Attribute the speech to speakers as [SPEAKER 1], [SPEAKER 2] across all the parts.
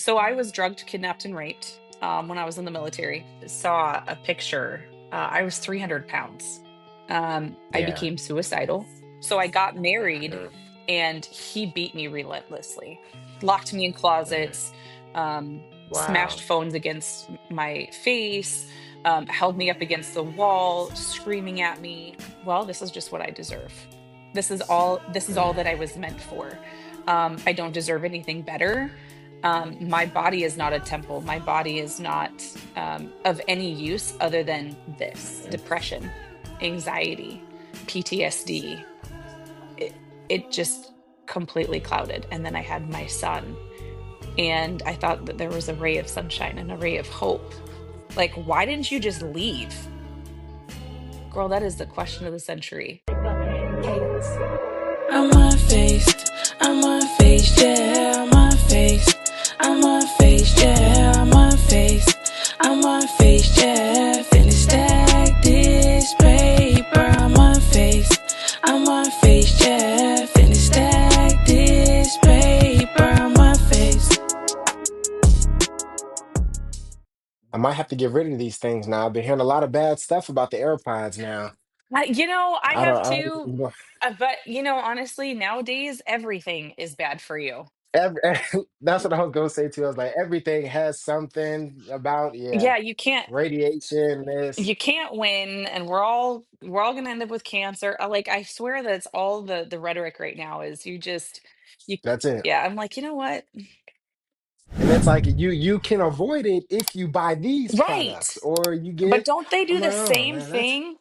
[SPEAKER 1] So I was drugged, kidnapped, and raped when I was in the military. Saw a picture. I was 300 pounds. I
[SPEAKER 2] Yeah.
[SPEAKER 1] became suicidal. So I got married
[SPEAKER 2] Mm,
[SPEAKER 1] and he beat me relentlessly, locked me in
[SPEAKER 2] mhm.
[SPEAKER 1] closets, smashed
[SPEAKER 2] Wow.
[SPEAKER 1] phones against my face, held me up against the wall, screaming at me. Well, this is just what I deserve. This is all
[SPEAKER 2] Mm,
[SPEAKER 1] that I was meant for. I don't deserve anything better. My body is not a temple. My body is not of any use other than this depression, anxiety, PTSD. It just completely clouded. And then I had my son, and I thought that there was a ray of sunshine and a ray of hope. Like, why didn't you just leave? Girl, that is the question of the century. Cadence.
[SPEAKER 3] I'm unfazed, I'm unfazed, yeah, I'm unfazed. I'm unfazed, yeah, I'm unfazed. I'm unfazed, yeah, finna stack this paper. I'm unfazed, I'm unfazed, yeah, finna stack this paper. I'm unfazed.
[SPEAKER 2] I might have to get rid of these things now. I've been hearing a lot of bad stuff about the AirPods now.
[SPEAKER 1] I have
[SPEAKER 2] I
[SPEAKER 1] to,
[SPEAKER 2] don't
[SPEAKER 1] but honestly, nowadays everything is bad for you.
[SPEAKER 2] every, that's what I was gonna say too. I was like, everything has something about, yeah,
[SPEAKER 1] Yeah,
[SPEAKER 2] radiation, this.
[SPEAKER 1] you can't win, and we're all gonna end up with cancer. Like, I swear that's all the rhetoric right now is you.
[SPEAKER 2] That's it.
[SPEAKER 1] Yeah, I'm like, you know what?
[SPEAKER 2] And it's like you can avoid it if you buy these products
[SPEAKER 1] Right.
[SPEAKER 2] or you
[SPEAKER 1] But
[SPEAKER 2] get.
[SPEAKER 1] don't they
[SPEAKER 2] I'm
[SPEAKER 1] do the
[SPEAKER 2] like, oh
[SPEAKER 1] same
[SPEAKER 2] man, that's.
[SPEAKER 1] thing?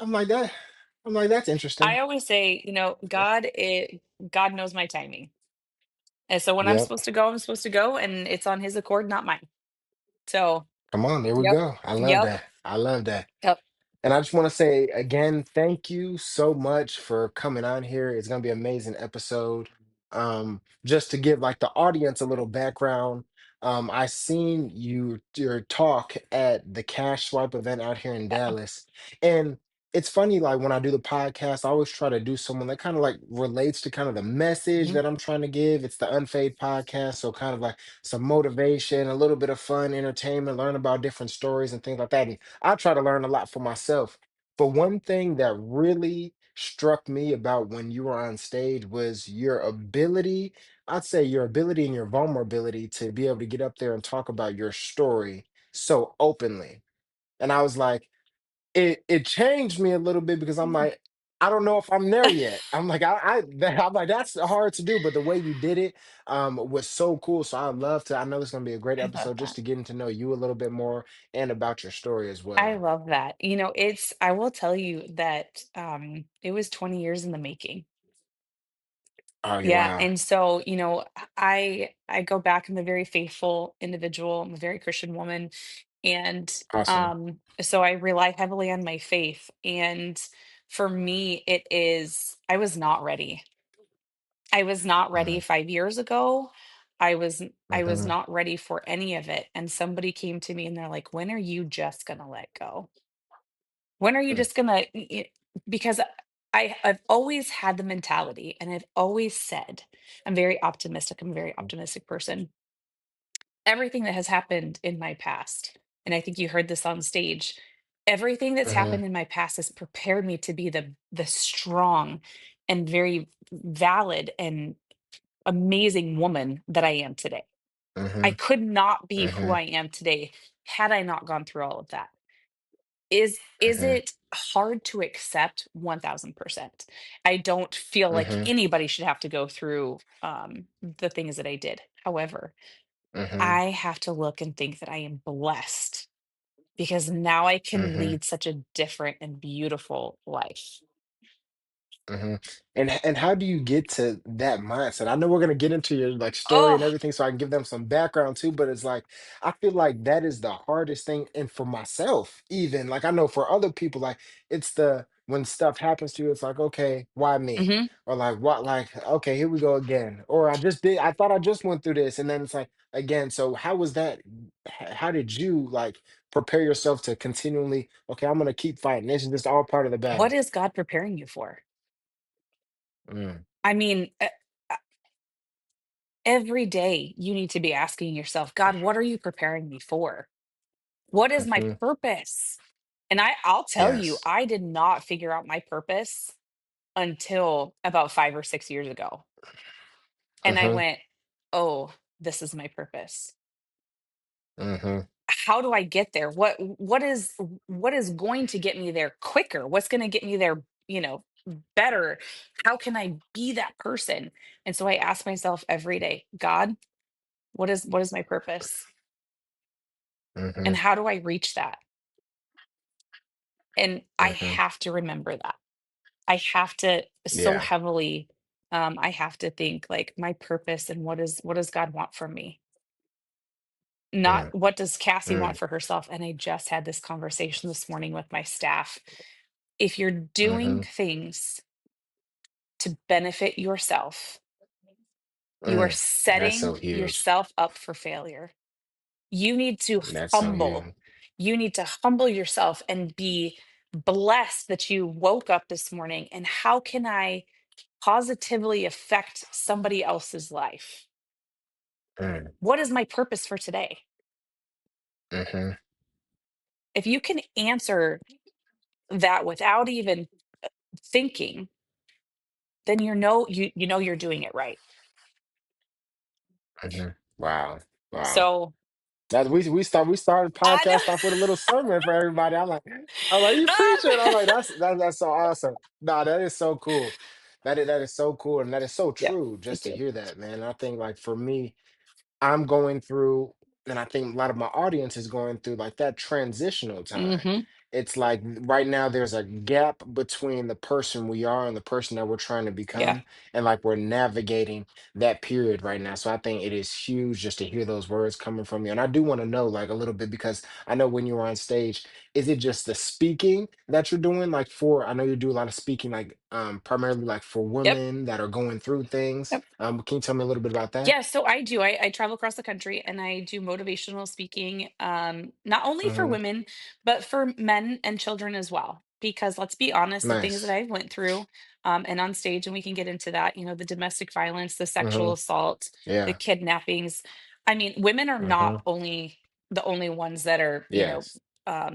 [SPEAKER 2] I'm like that. I'm like that's
[SPEAKER 1] I
[SPEAKER 2] interesting.
[SPEAKER 1] always say, God knows my timing. And so when I'm
[SPEAKER 2] Yep.
[SPEAKER 1] supposed to go, I'm supposed to go, and it's on his accord, not mine. So,
[SPEAKER 2] Come on, there we
[SPEAKER 1] yep.
[SPEAKER 2] go. I love
[SPEAKER 1] Yep.
[SPEAKER 2] that. I love that.
[SPEAKER 1] Yep.
[SPEAKER 2] And I just want to say again, thank you so much for coming on here. It's gonna be an amazing episode. Just to give like the audience a little background, I seen your talk at the Cash Swipe event out here in
[SPEAKER 1] Yeah.
[SPEAKER 2] Dallas. And it's funny, like when I do the podcast, I always try to do someone that kind of like relates to kind of the message
[SPEAKER 1] Mhm.
[SPEAKER 2] that I'm trying to give. It's the Unfade podcast, so kind of like some motivation, a little bit of fun, entertainment, learn about different stories and things like that. I try to learn a lot for myself. But one thing that really struck me about when you were on stage was your ability, I'd say your ability and your vulnerability to be able to get up there and talk about your story so openly. And I was like, it changed me a little bit because I'm like, I don't know if I'm there yet. I'm like, I'm like, that's hard to do, but the way you did it was so cool. So I'd love to. I know this is gonna be a great
[SPEAKER 1] I love
[SPEAKER 2] episode just
[SPEAKER 1] that.
[SPEAKER 2] to getting to know you a little bit more and about your story as
[SPEAKER 1] I
[SPEAKER 2] well.
[SPEAKER 1] love that. I will tell you that it was 20 years in the making.
[SPEAKER 2] Oh, yeah,
[SPEAKER 1] Yeah,
[SPEAKER 2] wow.
[SPEAKER 1] and so, I go back. I'm a very faithful individual. I'm a very Christian woman, and
[SPEAKER 2] Awesome.
[SPEAKER 1] so I rely heavily on my faith. And for me, I was not ready. I was not ready
[SPEAKER 2] Mhm,
[SPEAKER 1] 5 years ago. I was
[SPEAKER 2] mhm,
[SPEAKER 1] not ready for any of it. And somebody came to me and they're like, "When are you just gonna let go? When are you
[SPEAKER 2] mm,
[SPEAKER 1] just gonna?" Because I've always had the mentality, and I've always said, I'm very optimistic. I'm a very
[SPEAKER 2] mm,
[SPEAKER 1] optimistic person. Everything that has happened in my past, and I think you heard this on stage, everything that's
[SPEAKER 2] mhm,
[SPEAKER 1] happened in my past has prepared me to be the strong and very valid and amazing woman that I am today. I
[SPEAKER 2] mhm,
[SPEAKER 1] could not be who
[SPEAKER 2] mhm,
[SPEAKER 1] I am today had I not gone through all of that. Is
[SPEAKER 2] mhm,
[SPEAKER 1] it hard to accept? 1000%. I don't feel like
[SPEAKER 2] mhm,
[SPEAKER 1] anybody should have to go through the things that I did. However,
[SPEAKER 2] mhm,
[SPEAKER 1] I have to look and think that I am blessed because now I can
[SPEAKER 2] mhm.
[SPEAKER 1] lead such a different and beautiful life.
[SPEAKER 2] Hmm. And how do you get to that mindset? I know we're gonna get into your like story and
[SPEAKER 1] Oh,
[SPEAKER 2] everything, so I can give them some background too. But it's like I feel like that is the hardest thing, and for myself, even like I know for other people, like it's the when stuff happens to you, it's like okay, why me?
[SPEAKER 1] mhm.
[SPEAKER 2] Or like what? Like okay, here we go again. Or I just did. I thought I just went through this, and then it's like again. So how was that? How did you like prepare yourself to continually? Okay, I'm gonna keep fighting. This is just all part of the
[SPEAKER 1] What
[SPEAKER 2] battle.
[SPEAKER 1] is God preparing you for?
[SPEAKER 2] Mm,
[SPEAKER 1] I mean, Every day you need to be asking yourself, God, what are you preparing me for? What is my
[SPEAKER 2] Hmm.
[SPEAKER 1] purpose? And I'll tell you,
[SPEAKER 2] Yes.
[SPEAKER 1] I did not figure out my purpose until about 5 or 6 years ago. And I
[SPEAKER 2] Hmm.
[SPEAKER 1] went, oh, this is my purpose.
[SPEAKER 2] Hmm.
[SPEAKER 1] How do I get there? What is going to get me there quicker? What's going to get me there, better? How can I be that person? And so I ask myself every day, God, what is my purpose?
[SPEAKER 2] Hmm.
[SPEAKER 1] And how do I reach that? And I
[SPEAKER 2] Hmm.
[SPEAKER 1] have to remember that. I have to so
[SPEAKER 2] Yeah.
[SPEAKER 1] heavily I have to think like my purpose and what does God want from me? Not
[SPEAKER 2] Mm,
[SPEAKER 1] what does Cassie want
[SPEAKER 2] mm,
[SPEAKER 1] for herself? And I just had this conversation this morning with my staff. If you're doing
[SPEAKER 2] hmm.
[SPEAKER 1] things to benefit yourself, you are
[SPEAKER 2] Mm. That's so
[SPEAKER 1] setting
[SPEAKER 2] huge.
[SPEAKER 1] yourself up for failure. You need to
[SPEAKER 2] That's so
[SPEAKER 1] humble.
[SPEAKER 2] huge.
[SPEAKER 1] You need to humble yourself and be blessed that you woke up this morning. And how can I positively affect somebody else's life?
[SPEAKER 2] Mm,
[SPEAKER 1] What is my purpose for today?
[SPEAKER 2] hmm.
[SPEAKER 1] If you can answer that without even thinking, then you know you're doing it right.
[SPEAKER 2] Hmm. Wow. Wow.
[SPEAKER 1] So
[SPEAKER 2] That we started
[SPEAKER 1] I
[SPEAKER 2] podcast off with a little sermon for everybody. I'm like, you preaching? I'm
[SPEAKER 1] know.
[SPEAKER 2] like, that's so awesome. No, that is so cool. That is so cool, and that is so
[SPEAKER 1] Yep,
[SPEAKER 2] true.
[SPEAKER 1] me
[SPEAKER 2] Just to
[SPEAKER 1] too.
[SPEAKER 2] hear that, man. I think like for me, I'm going through, and I think a lot of my audience is going through like that transitional time.
[SPEAKER 1] Hmm.
[SPEAKER 2] It's like right now there's a gap between the person we are and the person that we're trying to
[SPEAKER 1] Yeah.
[SPEAKER 2] become. And like we're navigating that period right now. So I think it is huge just to hear those words coming from you. And I do want to know like a little bit because I know when you're on stage, is it just the speaking that you're doing? Like I know you do a lot of speaking, like primarily like for
[SPEAKER 1] Yep.
[SPEAKER 2] women that are going through things.
[SPEAKER 1] Yep.
[SPEAKER 2] Can you tell me a little bit about that?
[SPEAKER 1] Yeah, so I do. I travel across the country and I do motivational speaking, not only for
[SPEAKER 2] Hmm.
[SPEAKER 1] women, but for men and children as well. Because let's be honest, the things that
[SPEAKER 2] Nice.
[SPEAKER 1] I went through, and on stage, and we can get into that, the domestic violence, the sexual
[SPEAKER 2] Hmm.
[SPEAKER 1] assault, the
[SPEAKER 2] Yeah.
[SPEAKER 1] kidnappings. I mean, women are not
[SPEAKER 2] Hmm.
[SPEAKER 1] the only ones that are,
[SPEAKER 2] Yes.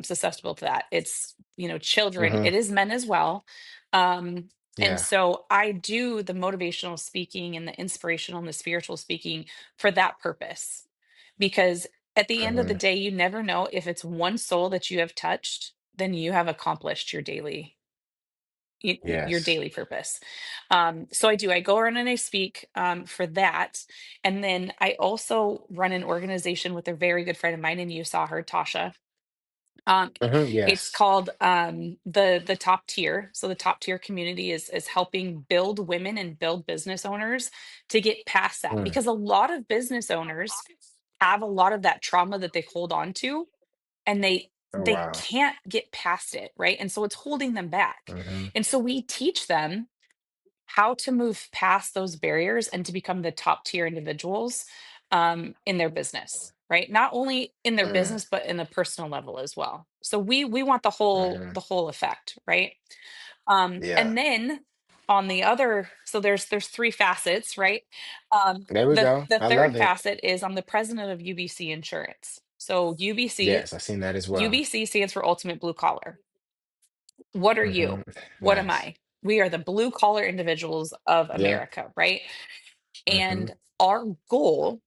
[SPEAKER 1] susceptible to that. It's, children.
[SPEAKER 2] Hmm.
[SPEAKER 1] It is men as well. Um, and
[SPEAKER 2] Yeah.
[SPEAKER 1] so I do the motivational speaking and the inspirational and the spiritual speaking for that purpose. Because at the end of the
[SPEAKER 2] Hmm.
[SPEAKER 1] day, you never know if it's one soul that you have touched, then you have accomplished your
[SPEAKER 2] Yes.
[SPEAKER 1] daily purpose. So I do. I go around and I speak for that, and then I also run an organization with a very good friend of mine, and you saw her, Tasha. Um, it's
[SPEAKER 2] Yes.
[SPEAKER 1] called the top tier. So the top tier community is helping build women and build business owners to get past that,
[SPEAKER 2] Mm.
[SPEAKER 1] because a lot of business owners have a lot of that trauma that they hold on to, and they
[SPEAKER 2] Oh,
[SPEAKER 1] they
[SPEAKER 2] wow.
[SPEAKER 1] can't get past it, right? And so it's holding them back.
[SPEAKER 2] Hmm.
[SPEAKER 1] And so we teach them how to move past those barriers and to become the top tier individuals in their business, right? Not only in their
[SPEAKER 2] Mm.
[SPEAKER 1] business, but in the personal level as well. So we want the whole
[SPEAKER 2] Hmm.
[SPEAKER 1] the whole effect, right?
[SPEAKER 2] Yeah.
[SPEAKER 1] And then on the other, so there's three facets, right?
[SPEAKER 2] There we
[SPEAKER 1] The
[SPEAKER 2] go.
[SPEAKER 1] the
[SPEAKER 2] I
[SPEAKER 1] third
[SPEAKER 2] love it.
[SPEAKER 1] facet is I'm the president of UBC Insurance. So UBC
[SPEAKER 2] Yes, I've seen that as well.
[SPEAKER 1] UBC stands for Ultimate Blue Collar. What are
[SPEAKER 2] Hmm.
[SPEAKER 1] you? What am
[SPEAKER 2] Nice.
[SPEAKER 1] I? We are the blue collar individuals of
[SPEAKER 2] Yeah.
[SPEAKER 1] America, right?
[SPEAKER 2] Hmm.
[SPEAKER 1] And our goal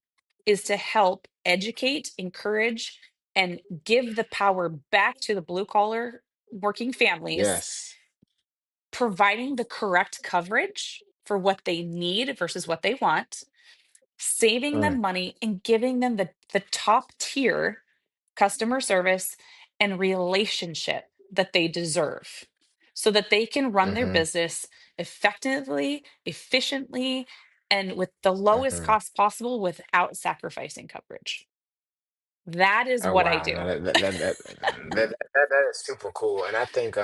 [SPEAKER 1] is to help educate, encourage, and give the power back to the blue collar working families,
[SPEAKER 2] Yes.
[SPEAKER 1] providing the correct coverage for what they need versus what they want, saving
[SPEAKER 2] Mm.
[SPEAKER 1] them money, and giving them the top tier customer service and relationship that they deserve so that they can run their
[SPEAKER 2] Hmm.
[SPEAKER 1] business effectively, efficiently, and with the lowest
[SPEAKER 2] Hmm.
[SPEAKER 1] cost possible without sacrificing coverage. That is
[SPEAKER 2] Oh,
[SPEAKER 1] what I
[SPEAKER 2] wow. No,
[SPEAKER 1] do.
[SPEAKER 2] that is super cool. And I think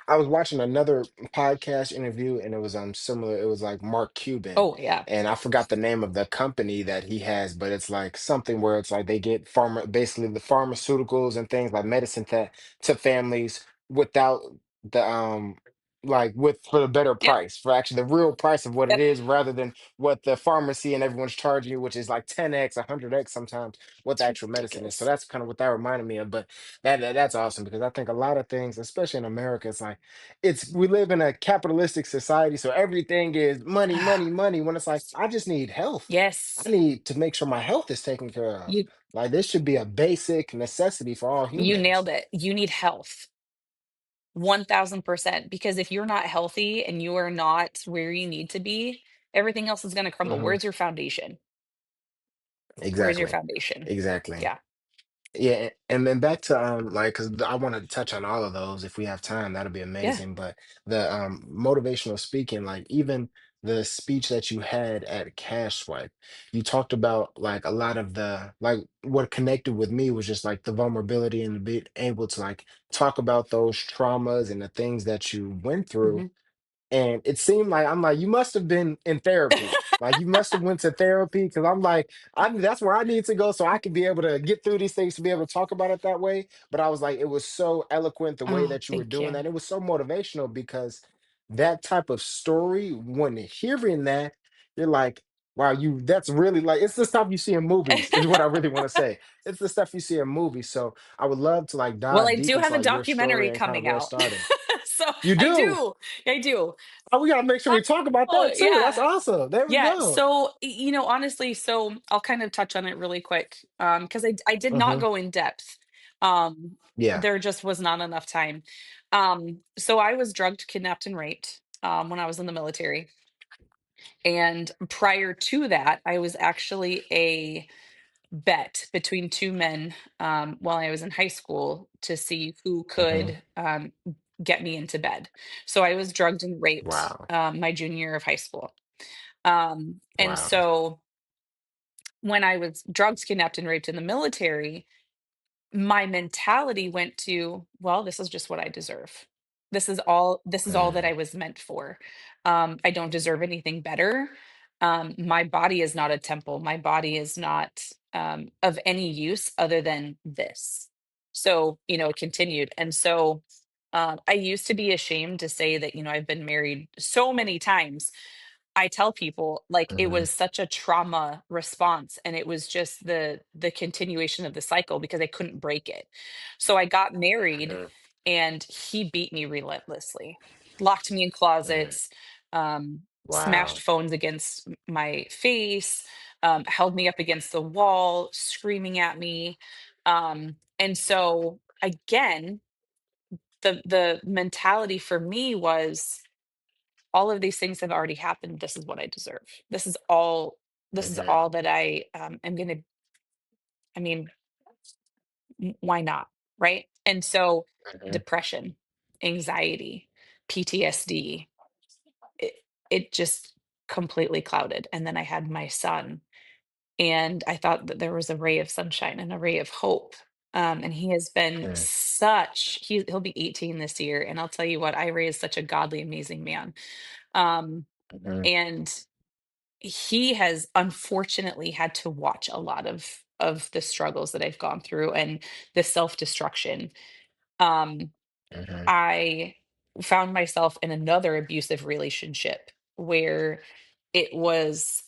[SPEAKER 2] I was watching another podcast interview and it was similar. It was like Mark Cuban.
[SPEAKER 1] Oh, yeah.
[SPEAKER 2] And I forgot the name of the company that he has, but it's like something where it's like they get basically the pharmaceuticals and things like medicine to families without the like with for the better
[SPEAKER 1] Yep.
[SPEAKER 2] price, for actually the real price of what it
[SPEAKER 1] Yep.
[SPEAKER 2] is, rather than what the pharmacy and everyone's charging you, which is like 10x, 100x sometimes what the
[SPEAKER 1] It's
[SPEAKER 2] actual medicine is. So
[SPEAKER 1] ridiculous.
[SPEAKER 2] that's kind of what that reminded me of. But that's awesome because I think a lot of things, especially in America, it's like we live in a capitalistic society, so everything is money, money, money. When it's like I just need health. I
[SPEAKER 1] Yes.
[SPEAKER 2] need to make sure my health is taken care of.
[SPEAKER 1] You
[SPEAKER 2] Like this should be a basic necessity for all
[SPEAKER 1] you
[SPEAKER 2] humans.
[SPEAKER 1] nailed it. You need health. 1000%, because if you're not healthy and you are not where you need to be, everything else is going to crumble.
[SPEAKER 2] Hmm.
[SPEAKER 1] Where's your foundation? Where's your
[SPEAKER 2] Exactly.
[SPEAKER 1] foundation?
[SPEAKER 2] Exactly.
[SPEAKER 1] Yeah.
[SPEAKER 2] Yeah, and then back to like because I want to touch on all of those if we have time, that'll be
[SPEAKER 1] Yeah.
[SPEAKER 2] amazing. But the motivational speaking, like even the speech that you had at Cash Swipe, you talked about like a lot of the like what connected with me was just like the vulnerability and being able to like talk about those traumas and the things that you went through,
[SPEAKER 1] Hmm.
[SPEAKER 2] and it seemed like I'm like, you must have been in therapy. Like you must have went to therapy because I'm like, that's where I need to go so I can be able to get through these things to be able to talk about it that way. But I was like, it was so eloquent the way
[SPEAKER 1] Oh,
[SPEAKER 2] that you were
[SPEAKER 1] thank
[SPEAKER 2] doing
[SPEAKER 1] you.
[SPEAKER 2] that. It was so motivational because that type of story, when hearing that, you're like, wow, you that's really like it's the stuff you see in movies, is what I really want to say. It's the stuff you see in movies. So I would love to like
[SPEAKER 1] Well, I
[SPEAKER 2] dive deep
[SPEAKER 1] do
[SPEAKER 2] into
[SPEAKER 1] have a
[SPEAKER 2] like your story
[SPEAKER 1] documentary
[SPEAKER 2] and kind of
[SPEAKER 1] coming
[SPEAKER 2] where it
[SPEAKER 1] out.
[SPEAKER 2] started.
[SPEAKER 1] So
[SPEAKER 2] You
[SPEAKER 1] I
[SPEAKER 2] do.
[SPEAKER 1] do. I do.
[SPEAKER 2] Oh, we gotta make sure we talk about
[SPEAKER 1] Oh,
[SPEAKER 2] that too. That's
[SPEAKER 1] yeah.
[SPEAKER 2] awesome. There we
[SPEAKER 1] Yeah,
[SPEAKER 2] go.
[SPEAKER 1] so honestly, so I'll kind of touch on it really quick, because I did not
[SPEAKER 2] Hmm.
[SPEAKER 1] go in depth. Um,
[SPEAKER 2] Yeah.
[SPEAKER 1] there just was not enough time. So I was drugged, kidnapped, and raped when I was in the military, and prior to that, I was actually a bet between two men while I was in high school to see who
[SPEAKER 2] Hmm.
[SPEAKER 1] could get me into bed. So I was drugged and raped
[SPEAKER 2] Wow.
[SPEAKER 1] my junior year of high school. And
[SPEAKER 2] Wow.
[SPEAKER 1] so when I was drugged, kidnapped, and raped in the military, my mentality went to, well, this is just what I deserve. This is all that I
[SPEAKER 2] Mm,
[SPEAKER 1] was meant for. I don't deserve anything better. My body is not a temple. My body is not of any use other than this. So, it continued. And so I used to be ashamed to say that, I've been married so many times. I tell people like it
[SPEAKER 2] mhm,
[SPEAKER 1] was such a trauma response, and it was just the continuation of the cycle because I couldn't break it. So I got married
[SPEAKER 2] mhm,
[SPEAKER 1] and he beat me relentlessly. Locked me in
[SPEAKER 2] mm.
[SPEAKER 1] closets, smashed
[SPEAKER 2] Wow.
[SPEAKER 1] phones against my face, held me up against the wall, screaming at me. And so again, the mentality for me was all of these things have already happened. This is what I deserve. This is all
[SPEAKER 2] Mhm,
[SPEAKER 1] that I am gonna, I mean, why not? Right. And so
[SPEAKER 2] mhm,
[SPEAKER 1] depression, anxiety, PTSD, it, it just completely clouded. And then I had my son, and I thought that there was a ray of sunshine and a ray of hope. And he has been
[SPEAKER 2] mm,
[SPEAKER 1] he'll be 18 this year. And I'll tell you what, I raised such a godly, amazing man. Um,
[SPEAKER 2] mhm,
[SPEAKER 1] and he has unfortunately had to watch a lot of the struggles that I've gone through and the self-destruction. Um,
[SPEAKER 2] mhm,
[SPEAKER 1] I found myself in another abusive relationship where it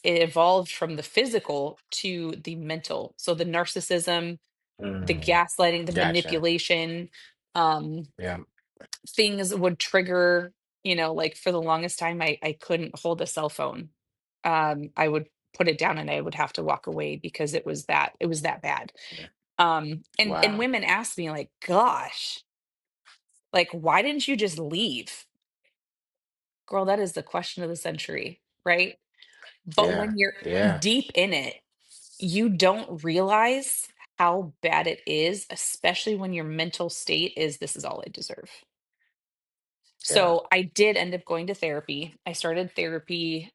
[SPEAKER 1] evolved from the physical to the mental. So the narcissism, the
[SPEAKER 2] mm.
[SPEAKER 1] gaslighting, the
[SPEAKER 2] Gotcha.
[SPEAKER 1] manipulation,
[SPEAKER 2] Yeah.
[SPEAKER 1] things would trigger, like for the longest time, I couldn't hold a cell phone. I would put it down and I would have to walk away because it was that bad.
[SPEAKER 2] Yeah.
[SPEAKER 1] And
[SPEAKER 2] Wow.
[SPEAKER 1] women ask me like, gosh, like, why didn't you just leave? Girl, that is the question of the century, right? But
[SPEAKER 2] Yeah.
[SPEAKER 1] when you're
[SPEAKER 2] Yeah.
[SPEAKER 1] deep in it, you don't realize how bad it is, especially when your mental state is this is all I deserve.
[SPEAKER 2] Yeah.
[SPEAKER 1] So I did end up going to therapy. I started therapy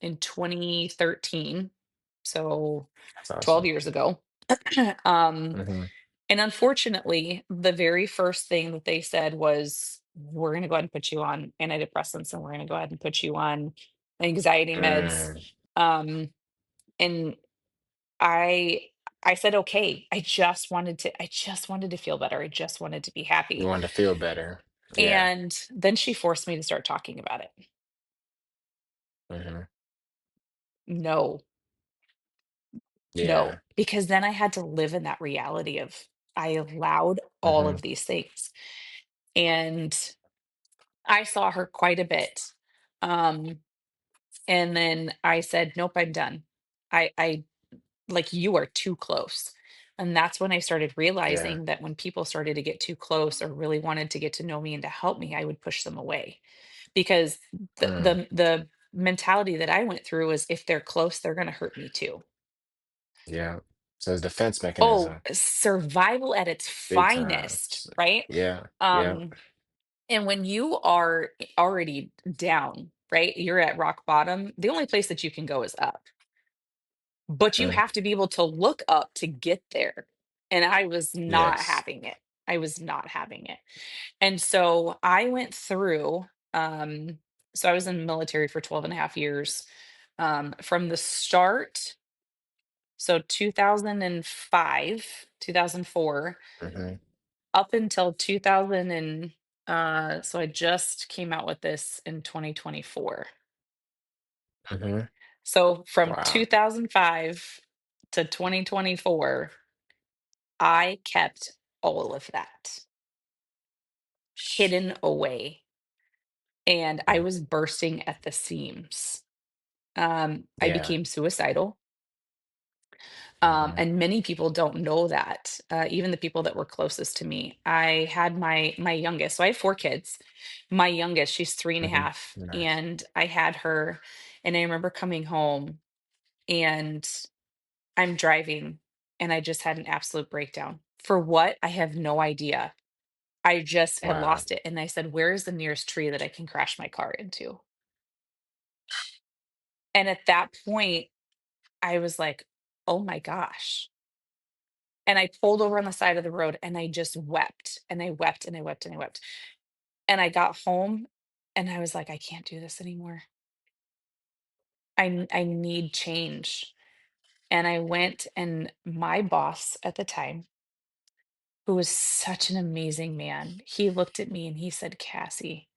[SPEAKER 1] in 2013, so
[SPEAKER 2] That's
[SPEAKER 1] 12
[SPEAKER 2] awesome.
[SPEAKER 1] years ago. um
[SPEAKER 2] Hmm.
[SPEAKER 1] and unfortunately, the very first thing that they said was, we're going to go ahead and put you on antidepressants, and we're going to go ahead and put you on anxiety meds.
[SPEAKER 2] Mm.
[SPEAKER 1] Um and I I said okay. I just wanted to feel better. I just wanted to be
[SPEAKER 2] You
[SPEAKER 1] happy.
[SPEAKER 2] want to feel better. Yeah.
[SPEAKER 1] And then she forced me to start talking about it.
[SPEAKER 2] Hmm.
[SPEAKER 1] No, no,
[SPEAKER 2] Yeah.
[SPEAKER 1] because then I had to live in that reality of I allowed all
[SPEAKER 2] Hmm.
[SPEAKER 1] of these things. And I saw her quite a bit. Um, and then I said, nope, I'm done. I like, you are too close. And that's when I started
[SPEAKER 2] Yeah.
[SPEAKER 1] realizing that when people started to get too close or really wanted to get to know me and to help me, I would push them away. Because
[SPEAKER 2] Mm.
[SPEAKER 1] the mentality that I went through was if they're close, they're gonna hurt me too.
[SPEAKER 2] Yeah. So it's defense
[SPEAKER 1] Oh,
[SPEAKER 2] mechanism,
[SPEAKER 1] survival at its
[SPEAKER 2] big time.
[SPEAKER 1] finest, right?
[SPEAKER 2] Yeah. Yeah.
[SPEAKER 1] Um, and when you are already down, right? You're at rock bottom, the only place that you can go is up. But you
[SPEAKER 2] Mm.
[SPEAKER 1] have to be able to look up to get there. And I was not
[SPEAKER 2] Yes.
[SPEAKER 1] having it. I was not having it. And so I went through, so I was in the military for 12 and a half years. From the start, so 2005, 2004,
[SPEAKER 2] Hmm.
[SPEAKER 1] up until 2000 and so I just came out with this in 2024.
[SPEAKER 2] Hmm.
[SPEAKER 1] So from
[SPEAKER 2] Wow.
[SPEAKER 1] 2005 to 2024, I kept all of that hidden away and I
[SPEAKER 2] Mm.
[SPEAKER 1] was bursting at the seams. I
[SPEAKER 2] Yeah.
[SPEAKER 1] became suicidal.
[SPEAKER 2] Hmm.
[SPEAKER 1] And many people don't know that. Even the people that were closest to me. I had my youngest. So I have 4 kids. My youngest, she's three and a
[SPEAKER 2] Hmm.
[SPEAKER 1] half,
[SPEAKER 2] Nice.
[SPEAKER 1] and I had her. And I remember coming home, and I'm driving, and I just had an absolute breakdown. For what? I have no idea. I just had
[SPEAKER 2] Wow.
[SPEAKER 1] lost it, and I said, "Where is the nearest tree that I can crash my car into?" And at that point, I was like, "Oh my gosh." And I pulled over on the side of the road and I just wept and I wept and I wept and I wept. And I got home and I was like, I can't do this anymore. I need change. And I went and my boss at the time, who was such an amazing man, he looked at me and he said, Cassie,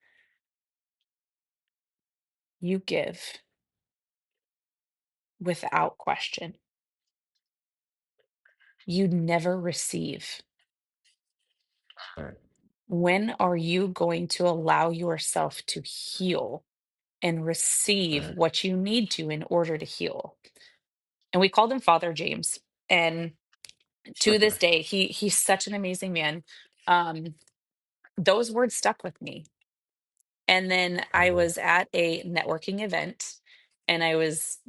[SPEAKER 1] you give without question. You never receive.
[SPEAKER 2] Mm.
[SPEAKER 1] When are you going to allow yourself to heal and receive
[SPEAKER 2] Mm.
[SPEAKER 1] what you need to in order to heal? And we called him Father James. And to this day, he's such an amazing man. Um, those words stuck with me. And then I
[SPEAKER 2] Mhm.
[SPEAKER 1] was at a networking event and I was,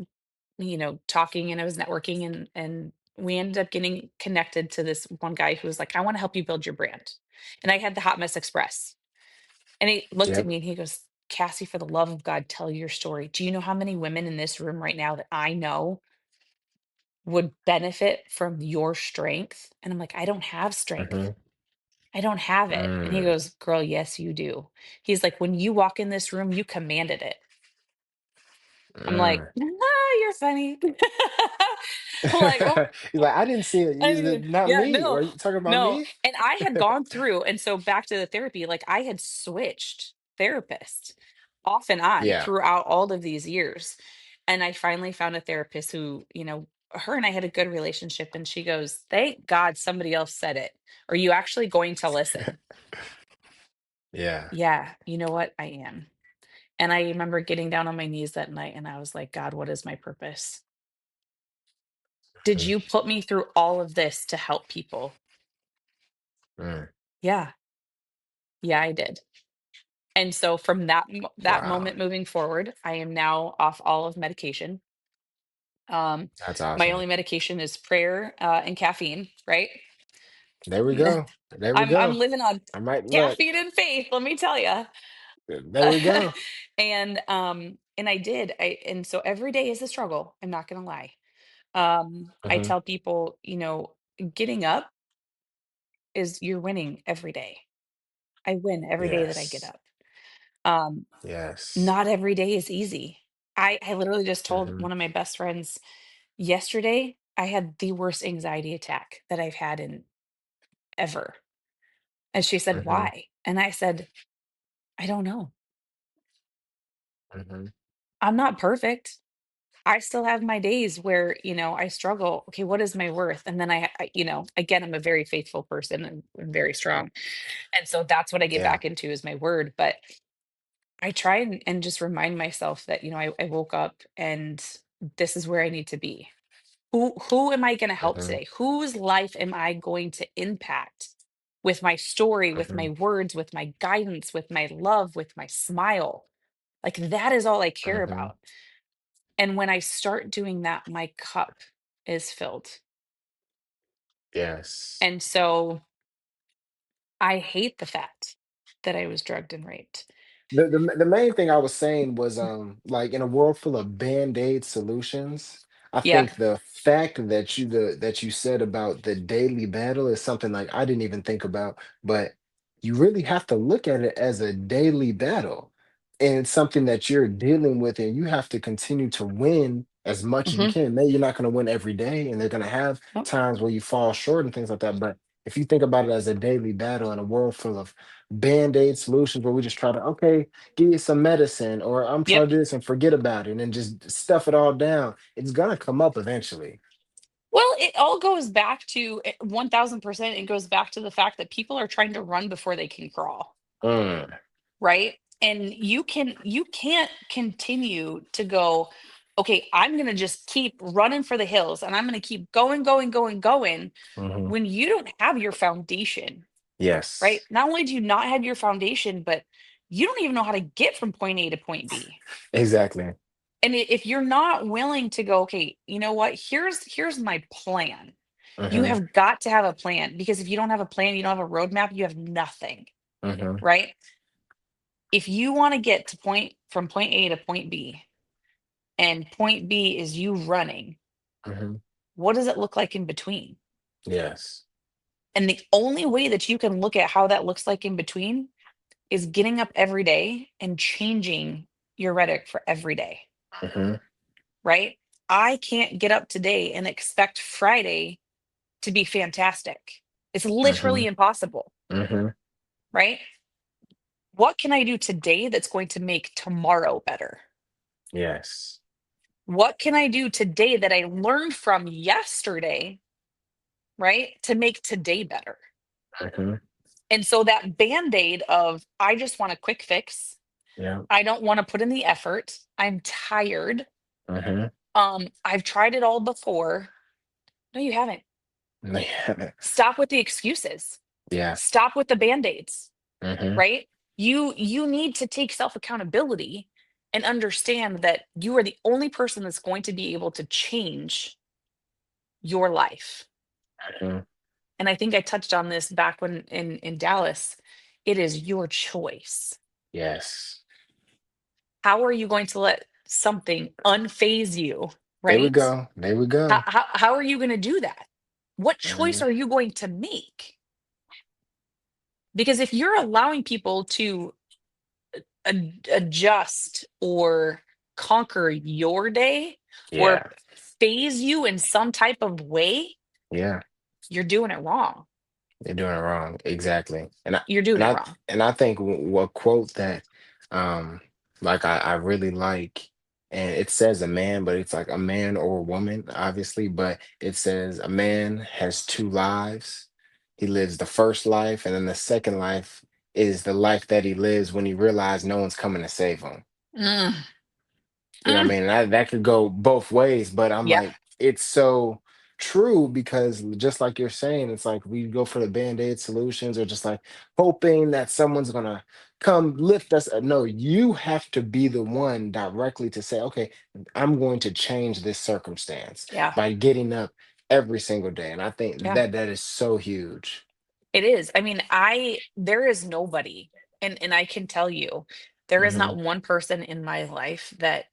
[SPEAKER 1] talking and I was networking and we ended up getting connected to this one guy who was like, I want to help you build your brand. And I had the Hot Mess Express. And he looked at
[SPEAKER 2] Yep.
[SPEAKER 1] me and he goes, Cassie, for the love of God, tell your story. Do you know how many women in this room right now that I know would benefit from your strength? And I'm like, I don't have strength.
[SPEAKER 2] Hmm.
[SPEAKER 1] I don't have it. And he
[SPEAKER 2] Mm.
[SPEAKER 1] goes, girl, yes, you do. He's like, when you walk in this room, you commanded it. I'm like,
[SPEAKER 2] Mm.
[SPEAKER 1] you're funny. I'm like, oh,
[SPEAKER 2] He's like, I didn't see it.
[SPEAKER 1] I
[SPEAKER 2] Is it
[SPEAKER 1] mean,
[SPEAKER 2] not
[SPEAKER 1] yeah,
[SPEAKER 2] me?
[SPEAKER 1] no,
[SPEAKER 2] Are you talking about
[SPEAKER 1] no.
[SPEAKER 2] me?
[SPEAKER 1] And I had gone through, and so back to the therapy, like I had switched therapists off and on
[SPEAKER 2] Yeah.
[SPEAKER 1] throughout all of these years. And I finally found a therapist who, her and I had a good relationship. And she goes, thank God somebody else said it. Are you actually going to listen?
[SPEAKER 2] Yeah.
[SPEAKER 1] Yeah, you know what? I am. And I remember getting down on my knees that night and I was like, God, what is my purpose? Did
[SPEAKER 2] Mm.
[SPEAKER 1] you put me through all of this to help people?
[SPEAKER 2] Mm.
[SPEAKER 1] Yeah. Yeah, I did. And so from that
[SPEAKER 2] Wow.
[SPEAKER 1] moment moving forward, I am now off all of medication. Um,
[SPEAKER 2] That's
[SPEAKER 1] my
[SPEAKER 2] awesome.
[SPEAKER 1] only medication is prayer, and caffeine, right?
[SPEAKER 2] There we go. There we
[SPEAKER 1] I'm
[SPEAKER 2] go.
[SPEAKER 1] living on
[SPEAKER 2] I might look.
[SPEAKER 1] caffeine and faith, let me tell you.
[SPEAKER 2] There we go.
[SPEAKER 1] And I did. And so every day is a struggle, I'm not gonna lie. I
[SPEAKER 2] Hmm.
[SPEAKER 1] tell people, getting up is you're winning every day. I win every day that I get
[SPEAKER 2] Yes.
[SPEAKER 1] up. Um,
[SPEAKER 2] Yes.
[SPEAKER 1] Not every day is easy. I literally just told
[SPEAKER 2] Hmm.
[SPEAKER 1] one of my best friends yesterday, I had the worst anxiety attack that I've had in ever. And she said,
[SPEAKER 2] Hmm.
[SPEAKER 1] "Why?" And I said, I don't know.
[SPEAKER 2] Hmm.
[SPEAKER 1] I'm not perfect. I still have my days where, I struggle. Okay, what is my worth? And then again, I'm a very faithful person and I'm very strong. And so that's what I get
[SPEAKER 2] Yeah.
[SPEAKER 1] back into is my word. But I try and just remind myself that, I woke up and this is where I need to be. Who am I going to help
[SPEAKER 2] Hmm.
[SPEAKER 1] today? Whose life am I going to impact with my story, with
[SPEAKER 2] Hmm.
[SPEAKER 1] my words, with my guidance, with my love, with my smile? Like that is all I care
[SPEAKER 2] Hmm.
[SPEAKER 1] about. And when I start doing that, my cup is filled.
[SPEAKER 2] Yes.
[SPEAKER 1] And so I hate the fact that I was drugged and raped.
[SPEAKER 2] The main thing I was saying was like in a world full of band-aid solutions, I
[SPEAKER 1] Yeah.
[SPEAKER 2] think the fact that you said about the daily battle is something like I didn't even think about, but you really have to look at it as a daily battle. And it's something that you're dealing with, and you have to continue to win as much as you
[SPEAKER 1] Hmm.
[SPEAKER 2] can. Maybe you're not going to win every day, and they're going to have
[SPEAKER 1] Oh,
[SPEAKER 2] times where you fall short and things like that. But if you think about it as a daily battle in a world full of band-aid solutions where we just try to, okay, give you some medicine, or I'm trying
[SPEAKER 1] yep.
[SPEAKER 2] to do this and forget about it and just stuff it all down, it's gonna come up eventually.
[SPEAKER 1] Well, it all goes back to 1000%. It goes back to the fact that people are trying to run before they can crawl,
[SPEAKER 2] Mm,
[SPEAKER 1] right? And you can't continue to go, okay, I'm going to just keep running for the hills and I'm going to keep going, going, going, going
[SPEAKER 2] hmm.
[SPEAKER 1] when you don't have your foundation, right?
[SPEAKER 2] Yes,
[SPEAKER 1] Not only do you not have your foundation, but you don't even know how to get from point A to point B.
[SPEAKER 2] exactly.
[SPEAKER 1] And if you're not willing to go, okay, you know what? Here's my plan. You
[SPEAKER 2] Hmm.
[SPEAKER 1] have got to have a plan because if you don't have a plan, you don't have a roadmap, you have nothing,
[SPEAKER 2] Hmm.
[SPEAKER 1] right? If you want to get to from point A to point B, and point B is you running,
[SPEAKER 2] Hmm.
[SPEAKER 1] what does it look like in between?
[SPEAKER 2] Yes.
[SPEAKER 1] And the only way that you can look at how that looks like in between is getting up every day and changing your rhetoric for every day,
[SPEAKER 2] Hmm.
[SPEAKER 1] right? I can't get up today and expect Friday to be fantastic. It's
[SPEAKER 2] Hmm.
[SPEAKER 1] literally impossible,
[SPEAKER 2] Hmm.
[SPEAKER 1] right? What can I do today that's going to make tomorrow better?
[SPEAKER 2] Yes.
[SPEAKER 1] What can I do today that I learned from yesterday, right, to make today better?
[SPEAKER 2] Hmm.
[SPEAKER 1] And so that band-aid of I just want a quick fix.
[SPEAKER 2] Yeah.
[SPEAKER 1] I don't want to put in the effort. I'm tired.
[SPEAKER 2] Hmm.
[SPEAKER 1] I've tried it all before. No, you haven't.
[SPEAKER 2] Yeah.
[SPEAKER 1] Stop with the excuses.
[SPEAKER 2] Yeah.
[SPEAKER 1] Stop with the band-aids,
[SPEAKER 2] Hmm.
[SPEAKER 1] right? You need to take self-accountability and understand that you are the only person that's going to be able to change your life.
[SPEAKER 2] Hmm.
[SPEAKER 1] And I think I touched on this back when in Dallas. It is your choice.
[SPEAKER 2] Yes.
[SPEAKER 1] How are you going to let something unphase you,
[SPEAKER 2] There we
[SPEAKER 1] right?
[SPEAKER 2] go. There we
[SPEAKER 1] How
[SPEAKER 2] go.
[SPEAKER 1] how, how are you going to do that? What choice
[SPEAKER 2] Hmm.
[SPEAKER 1] are you going to make? Because if you're allowing people to adjust or conquer your day or
[SPEAKER 2] Yeah.
[SPEAKER 1] phase you in some type of way,
[SPEAKER 2] Yeah.
[SPEAKER 1] you're doing it wrong.
[SPEAKER 2] They're doing it wrong. Exactly.
[SPEAKER 1] You're doing
[SPEAKER 2] And
[SPEAKER 1] it
[SPEAKER 2] I
[SPEAKER 1] wrong.
[SPEAKER 2] and I think what quote that um like I really like, and it says a man, but it's like a man or a woman, obviously, but it says a man has two lives. He lives the first life, and then the second life is the life that he lives when he realized no one's coming to save him.
[SPEAKER 1] Mm,
[SPEAKER 2] You know what I
[SPEAKER 1] mm.
[SPEAKER 2] mean? That could go both ways, but I'm
[SPEAKER 1] Yeah,
[SPEAKER 2] like, it's so true because just like you're saying, it's like we go for the band-aid solutions or just like hoping that someone's gonna come lift us. No, you have to be the one directly to say, okay, I'm going to change this circumstance
[SPEAKER 1] yeah,
[SPEAKER 2] by getting up every single day. And I think
[SPEAKER 1] yeah.
[SPEAKER 2] that is so huge.
[SPEAKER 1] It is. I mean, there is nobody, and I can tell you, there is
[SPEAKER 2] Hmm.
[SPEAKER 1] not one person in my life that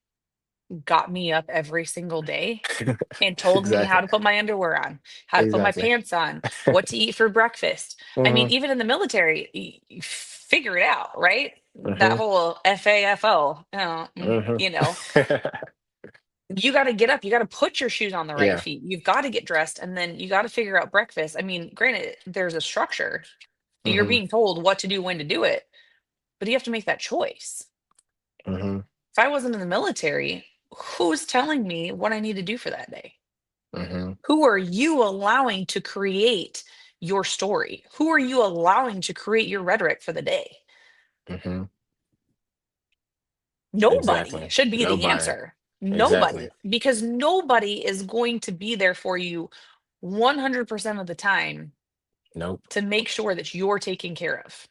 [SPEAKER 1] got me up every single day and told me how
[SPEAKER 2] Exactly.
[SPEAKER 1] to put my underwear on, how to put my
[SPEAKER 2] Exactly.
[SPEAKER 1] pants on, what to eat for breakfast. I mean,
[SPEAKER 2] Hmm.
[SPEAKER 1] even in the military, you figure it out, right? That
[SPEAKER 2] Hmm.
[SPEAKER 1] whole FAFO,
[SPEAKER 2] Hmm.
[SPEAKER 1] you got to get up, you got to put your shoes on the right
[SPEAKER 2] Yeah.
[SPEAKER 1] feet, you've got to get dressed, and then you got to figure out breakfast. I mean, granted, there's a structure. You're
[SPEAKER 2] Hmm.
[SPEAKER 1] being told what to do, when to do it, but you have to make that choice.
[SPEAKER 2] Mm-hmm.
[SPEAKER 1] If I wasn't in the military, who's telling me what I need to do for that day?
[SPEAKER 2] Mm-hmm.
[SPEAKER 1] Who are you allowing to create your story? Who are you allowing to create your rhetoric for the day?
[SPEAKER 2] Mm-hmm.
[SPEAKER 1] Nobody
[SPEAKER 2] Exactly.
[SPEAKER 1] should be the
[SPEAKER 2] Nobody.
[SPEAKER 1] answer. Nobody,
[SPEAKER 2] Exactly.
[SPEAKER 1] because nobody is going to be there for you 100% of the time
[SPEAKER 2] Nope.
[SPEAKER 1] to make sure that you're taken care of.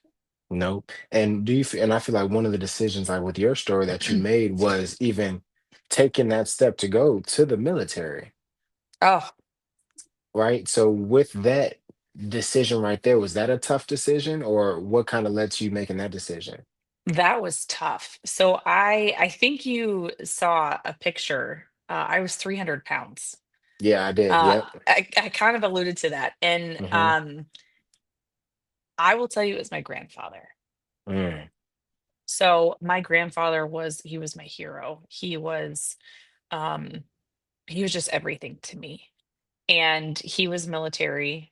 [SPEAKER 2] Nope. And and I feel like one of the decisions, like with your story that you made, was even taking that step to go to the military,
[SPEAKER 1] Oh,
[SPEAKER 2] right? So with that decision right there, was that a tough decision, or what kind of led to you making that decision?
[SPEAKER 1] that was tough. So I think you saw a picture. I was 300 pounds.
[SPEAKER 2] Yeah, I did. Yep.
[SPEAKER 1] I kind of alluded to that. And
[SPEAKER 2] Mm-hmm.
[SPEAKER 1] I will tell you, it was my grandfather.
[SPEAKER 2] Mm.
[SPEAKER 1] So my grandfather he was my hero. Um, he was just everything to me. And he was military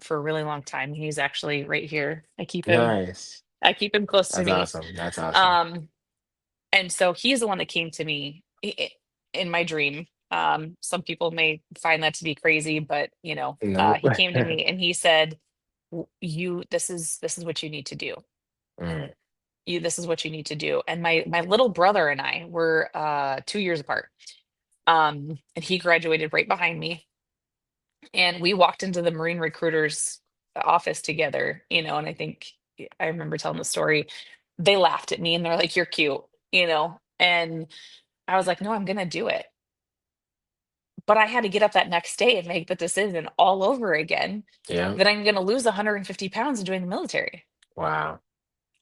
[SPEAKER 1] for a really long time. He's actually right here.
[SPEAKER 2] Nice.
[SPEAKER 1] I keep him close to
[SPEAKER 2] That's
[SPEAKER 1] me.
[SPEAKER 2] awesome. That's awesome.
[SPEAKER 1] Um, and so he's the one that came to me in my dream. Some people may find that to be crazy, but
[SPEAKER 2] Nope.
[SPEAKER 1] he came to me and he said, "You, this is what you need to do.
[SPEAKER 2] Mm.
[SPEAKER 1] This is what you need to do." And my little brother and I were 2 years apart. And he graduated right behind me, and we walked into the Marine recruiter's office together. And I think I remember telling the story. They laughed at me and they're like, "You're cute." And I was like, "No, I'm gonna do it." But I had to get up that next day and make the decision all over again
[SPEAKER 2] Yeah.
[SPEAKER 1] that I'm gonna lose 150 pounds and join the military.
[SPEAKER 2] Wow.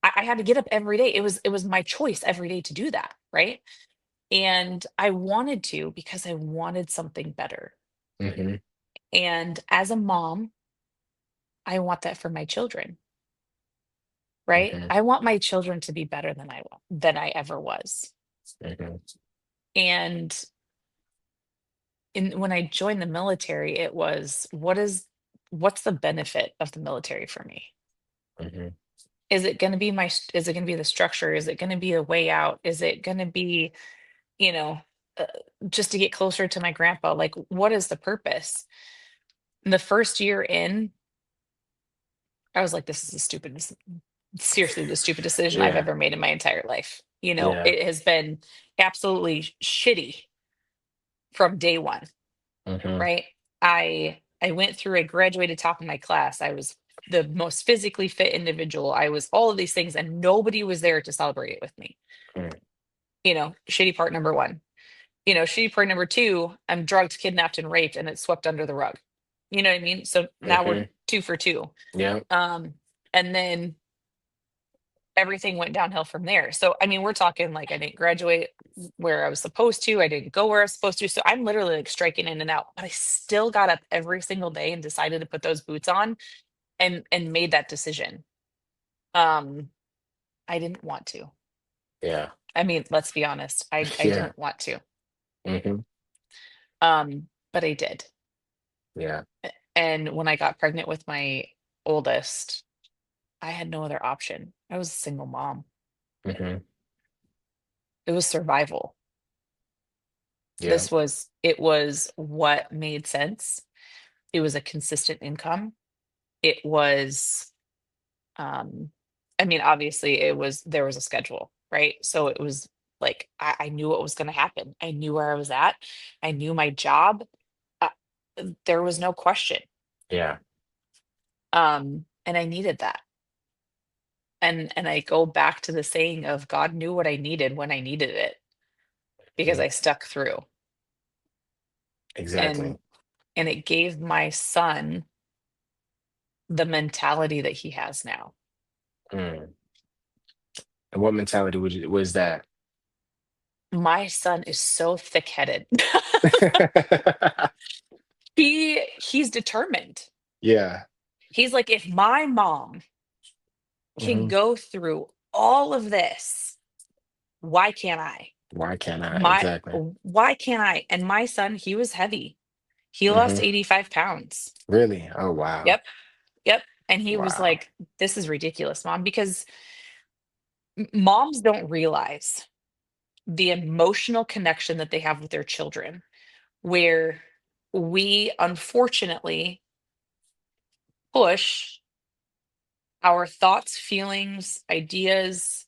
[SPEAKER 1] I had to get up every day. It was my choice every day to do that, right? And I wanted to, because I wanted something better.
[SPEAKER 2] Mm-hmm.
[SPEAKER 1] And as a mom, I want that for my children, right?
[SPEAKER 2] Mm-hmm.
[SPEAKER 1] I want my children to be better than I ever was.
[SPEAKER 2] Mm-hmm.
[SPEAKER 1] And when I joined the military, it was, what's the benefit of the military for me?
[SPEAKER 2] Mm-hmm.
[SPEAKER 1] Is it going to be the structure? Is it going to be a way out? Is it going to be, you know, uh, just to get closer to my grandpa? Like, what is the purpose? And the first year in, I was like, this is seriously the stupidest decision I've
[SPEAKER 2] Yeah.
[SPEAKER 1] ever made in my entire life.
[SPEAKER 2] Yeah.
[SPEAKER 1] It has been absolutely shitty from day one,
[SPEAKER 2] Mm-hmm.
[SPEAKER 1] right? I went through, I graduated top of my class. I was the most physically fit individual. I was all of these things, and nobody was there to celebrate it with me.
[SPEAKER 2] Mm.
[SPEAKER 1] Shitty part number one. Shitty part number two, I'm drugged, kidnapped, and raped, and it's swept under the rug. You know what I mean? So now we're
[SPEAKER 2] Mm-hmm.
[SPEAKER 1] two for two.
[SPEAKER 2] Yeah.
[SPEAKER 1] And then everything went downhill from there. So, I mean, we're talking like I didn't graduate where I was supposed to. I didn't go where I was supposed to. So I'm literally like striking in and out, but I still got up every single day and decided to put those boots on and made that decision. Um, I didn't want to.
[SPEAKER 2] Yeah.
[SPEAKER 1] I mean, let's be honest. I
[SPEAKER 2] Yeah.
[SPEAKER 1] didn't want to.
[SPEAKER 2] Mm-hmm.
[SPEAKER 1] But I did.
[SPEAKER 2] Yeah.
[SPEAKER 1] And when I got pregnant with my oldest, I had no other option. I was a single mom.
[SPEAKER 2] Mm-hmm.
[SPEAKER 1] It was survival.
[SPEAKER 2] Yeah.
[SPEAKER 1] It was what made sense. It was a consistent income. It was, um, I mean, obviously there was a schedule, right? So it was like, I knew what was going to happen. I knew where I was at. I knew my job. Uh, there was no question.
[SPEAKER 2] Yeah.
[SPEAKER 1] And I needed that. And I go back to the saying of God knew what I needed when I needed it, because
[SPEAKER 2] Mm.
[SPEAKER 1] I stuck through.
[SPEAKER 2] Exactly.
[SPEAKER 1] And it gave my son the mentality that he has now.
[SPEAKER 2] Mm. And what mentality was that?
[SPEAKER 1] My son is so thick-headed. He's determined.
[SPEAKER 2] Yeah.
[SPEAKER 1] He's like, if my mom can
[SPEAKER 2] Hmm.
[SPEAKER 1] go through all of this, why can't I?
[SPEAKER 2] Why can't I?
[SPEAKER 1] My
[SPEAKER 2] Exactly.
[SPEAKER 1] Why can't I? And my son, he was heavy. He lost
[SPEAKER 2] Hmm.
[SPEAKER 1] 85 pounds.
[SPEAKER 2] Really? Oh, wow.
[SPEAKER 1] Yep. Yep. And he was
[SPEAKER 2] Wow.
[SPEAKER 1] like, this is ridiculous, mom, because Moms don't realize the emotional connection that they have with their children, where we unfortunately push our thoughts, feelings, ideas,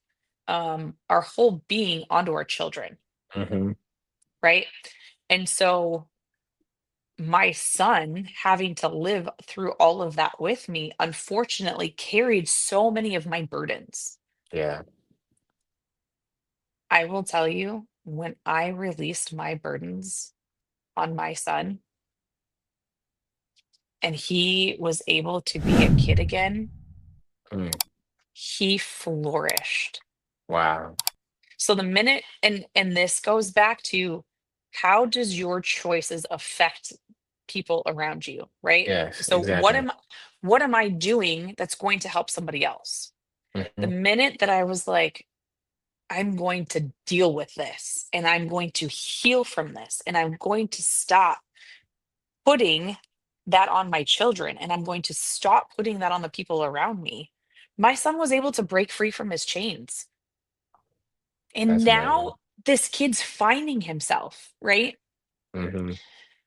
[SPEAKER 1] our whole being onto our children,
[SPEAKER 2] Mm-hmm.
[SPEAKER 1] right? And so my son having to live through all of that with me, unfortunately, carried so many of my burdens.
[SPEAKER 2] Yeah.
[SPEAKER 1] I will tell you, when I released my burdens on my son and he was able to be a kid again,
[SPEAKER 2] Mm.
[SPEAKER 1] he flourished.
[SPEAKER 2] Wow.
[SPEAKER 1] So the minute, and this goes back to, how does your choices affect people around you, right?
[SPEAKER 2] Yes,
[SPEAKER 1] So
[SPEAKER 2] exactly.
[SPEAKER 1] what am I doing that's going to help somebody else? The
[SPEAKER 2] Mm-hmm.
[SPEAKER 1] minute that I was like, I'm going to deal with this and I'm going to heal from this and I'm going to stop putting that on my children and I'm going to stop putting that on the people around me, my son was able to break free from his chains. And
[SPEAKER 2] That's amazing.
[SPEAKER 1] now this kid's finding himself, right?
[SPEAKER 2] Mm-hmm.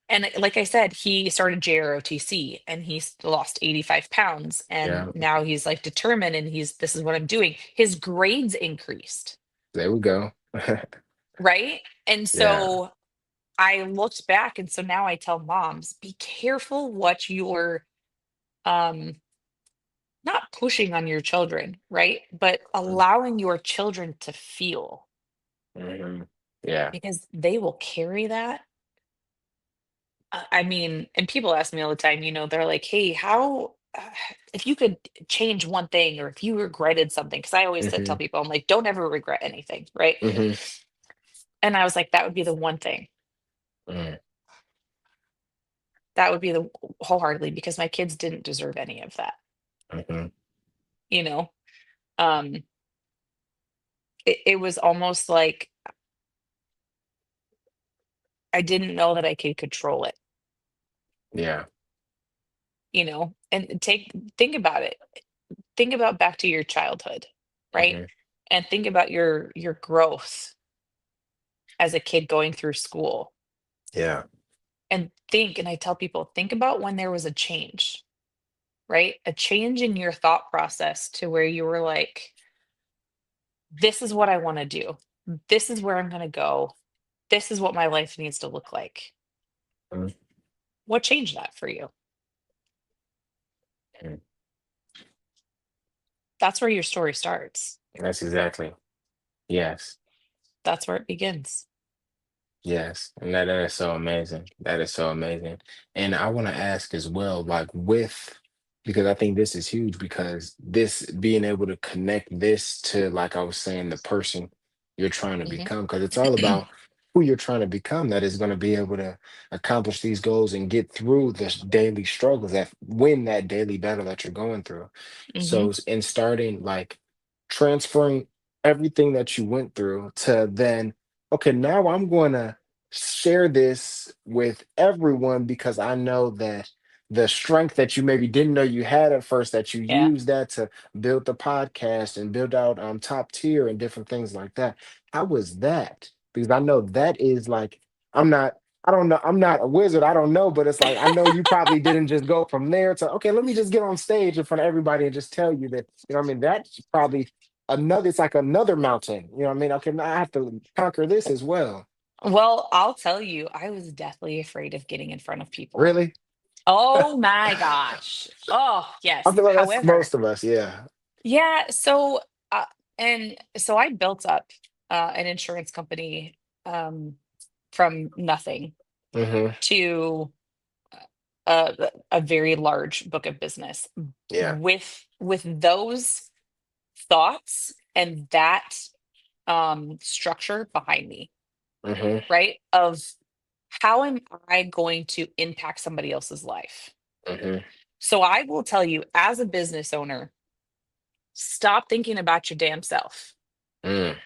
[SPEAKER 1] And like I said, he started JROTC and he's lost 85 pounds. And
[SPEAKER 2] Yeah.
[SPEAKER 1] now he's like determined and this is what I'm doing. His grades increased,
[SPEAKER 2] There we go.
[SPEAKER 1] right? And
[SPEAKER 2] Yeah.
[SPEAKER 1] so I looked back. And so now I tell moms, be careful what you're um, not pushing on your children, right? But allowing your children to feel,
[SPEAKER 2] Mm-hmm. Yeah.
[SPEAKER 1] because they will carry that. I mean, and people ask me all the time, they're like, hey, if you could change one thing or if you regretted something, because I always tell
[SPEAKER 2] Mm-hmm.
[SPEAKER 1] people, I'm like, don't ever regret anything, right?
[SPEAKER 2] Mm-hmm.
[SPEAKER 1] And I was like, that would be the one thing.
[SPEAKER 2] Mm-hmm.
[SPEAKER 1] That would be the wholeheartedly, because my kids didn't deserve any of that,
[SPEAKER 2] Mm-hmm.
[SPEAKER 1] you know? Um, it was almost like I didn't know that I could control it,
[SPEAKER 2] Yeah.
[SPEAKER 1] and think about it. Think about back to your childhood, right?
[SPEAKER 2] Mm-hmm.
[SPEAKER 1] And think about your growth as a kid going through school.
[SPEAKER 2] Yeah.
[SPEAKER 1] And I tell people, think about when there was a change, right? A change in your thought process to where you were like, this is what I want to do. This is where I'm going to go. This is what my life needs to look like.
[SPEAKER 2] Mm-hmm.
[SPEAKER 1] What changed that for you? That's where your story starts.
[SPEAKER 2] That's exactly. Yes.
[SPEAKER 1] That's where it begins.
[SPEAKER 2] Yes, and that is so amazing. That is so amazing. And I want to ask as well, like because I think this is huge because this being able to connect this to, like I was saying, the person you're trying to
[SPEAKER 1] Hmm.
[SPEAKER 2] become, because it's all about who you're trying to become that is going to be able to accomplish these goals and get through the daily struggles that win that daily battle that you're going through.
[SPEAKER 1] Hmm.
[SPEAKER 2] So, in starting like transferring everything that you went through to then, okay, now I'm going to share this with everyone because I know that the strength that you maybe didn't know you had at first, that you
[SPEAKER 1] Yeah.
[SPEAKER 2] use that to build the podcast and build out top tier and different things like that. How was that? Because I know that is like, I'm not, I don't know, I'm not a wizard, I don't know, but it's like I know you probably didn't just go from there to, okay, let me just get on stage in front of everybody and just tell you that, what I mean? That's probably another, it's like another mountain. You know what I mean? Okay, now I have to conquer this as well.
[SPEAKER 1] Well, I'll tell you, I was deathly afraid of getting in front of people.
[SPEAKER 2] Really?
[SPEAKER 1] Oh my gosh. Oh,
[SPEAKER 2] I
[SPEAKER 1] yes.
[SPEAKER 2] feel like that's
[SPEAKER 1] However,
[SPEAKER 2] most of us. Yeah.
[SPEAKER 1] yeah, so and so I built up an insurance company, um from nothing
[SPEAKER 2] Hmm.
[SPEAKER 1] to a very large book of business
[SPEAKER 2] Yeah.
[SPEAKER 1] with those thoughts and that structure behind me,
[SPEAKER 2] Hmm.
[SPEAKER 1] right? Of how am I going to impact somebody else's life?
[SPEAKER 2] Hmm.
[SPEAKER 1] So I will tell you, as a business owner, stop thinking about your damn self.
[SPEAKER 2] Mm.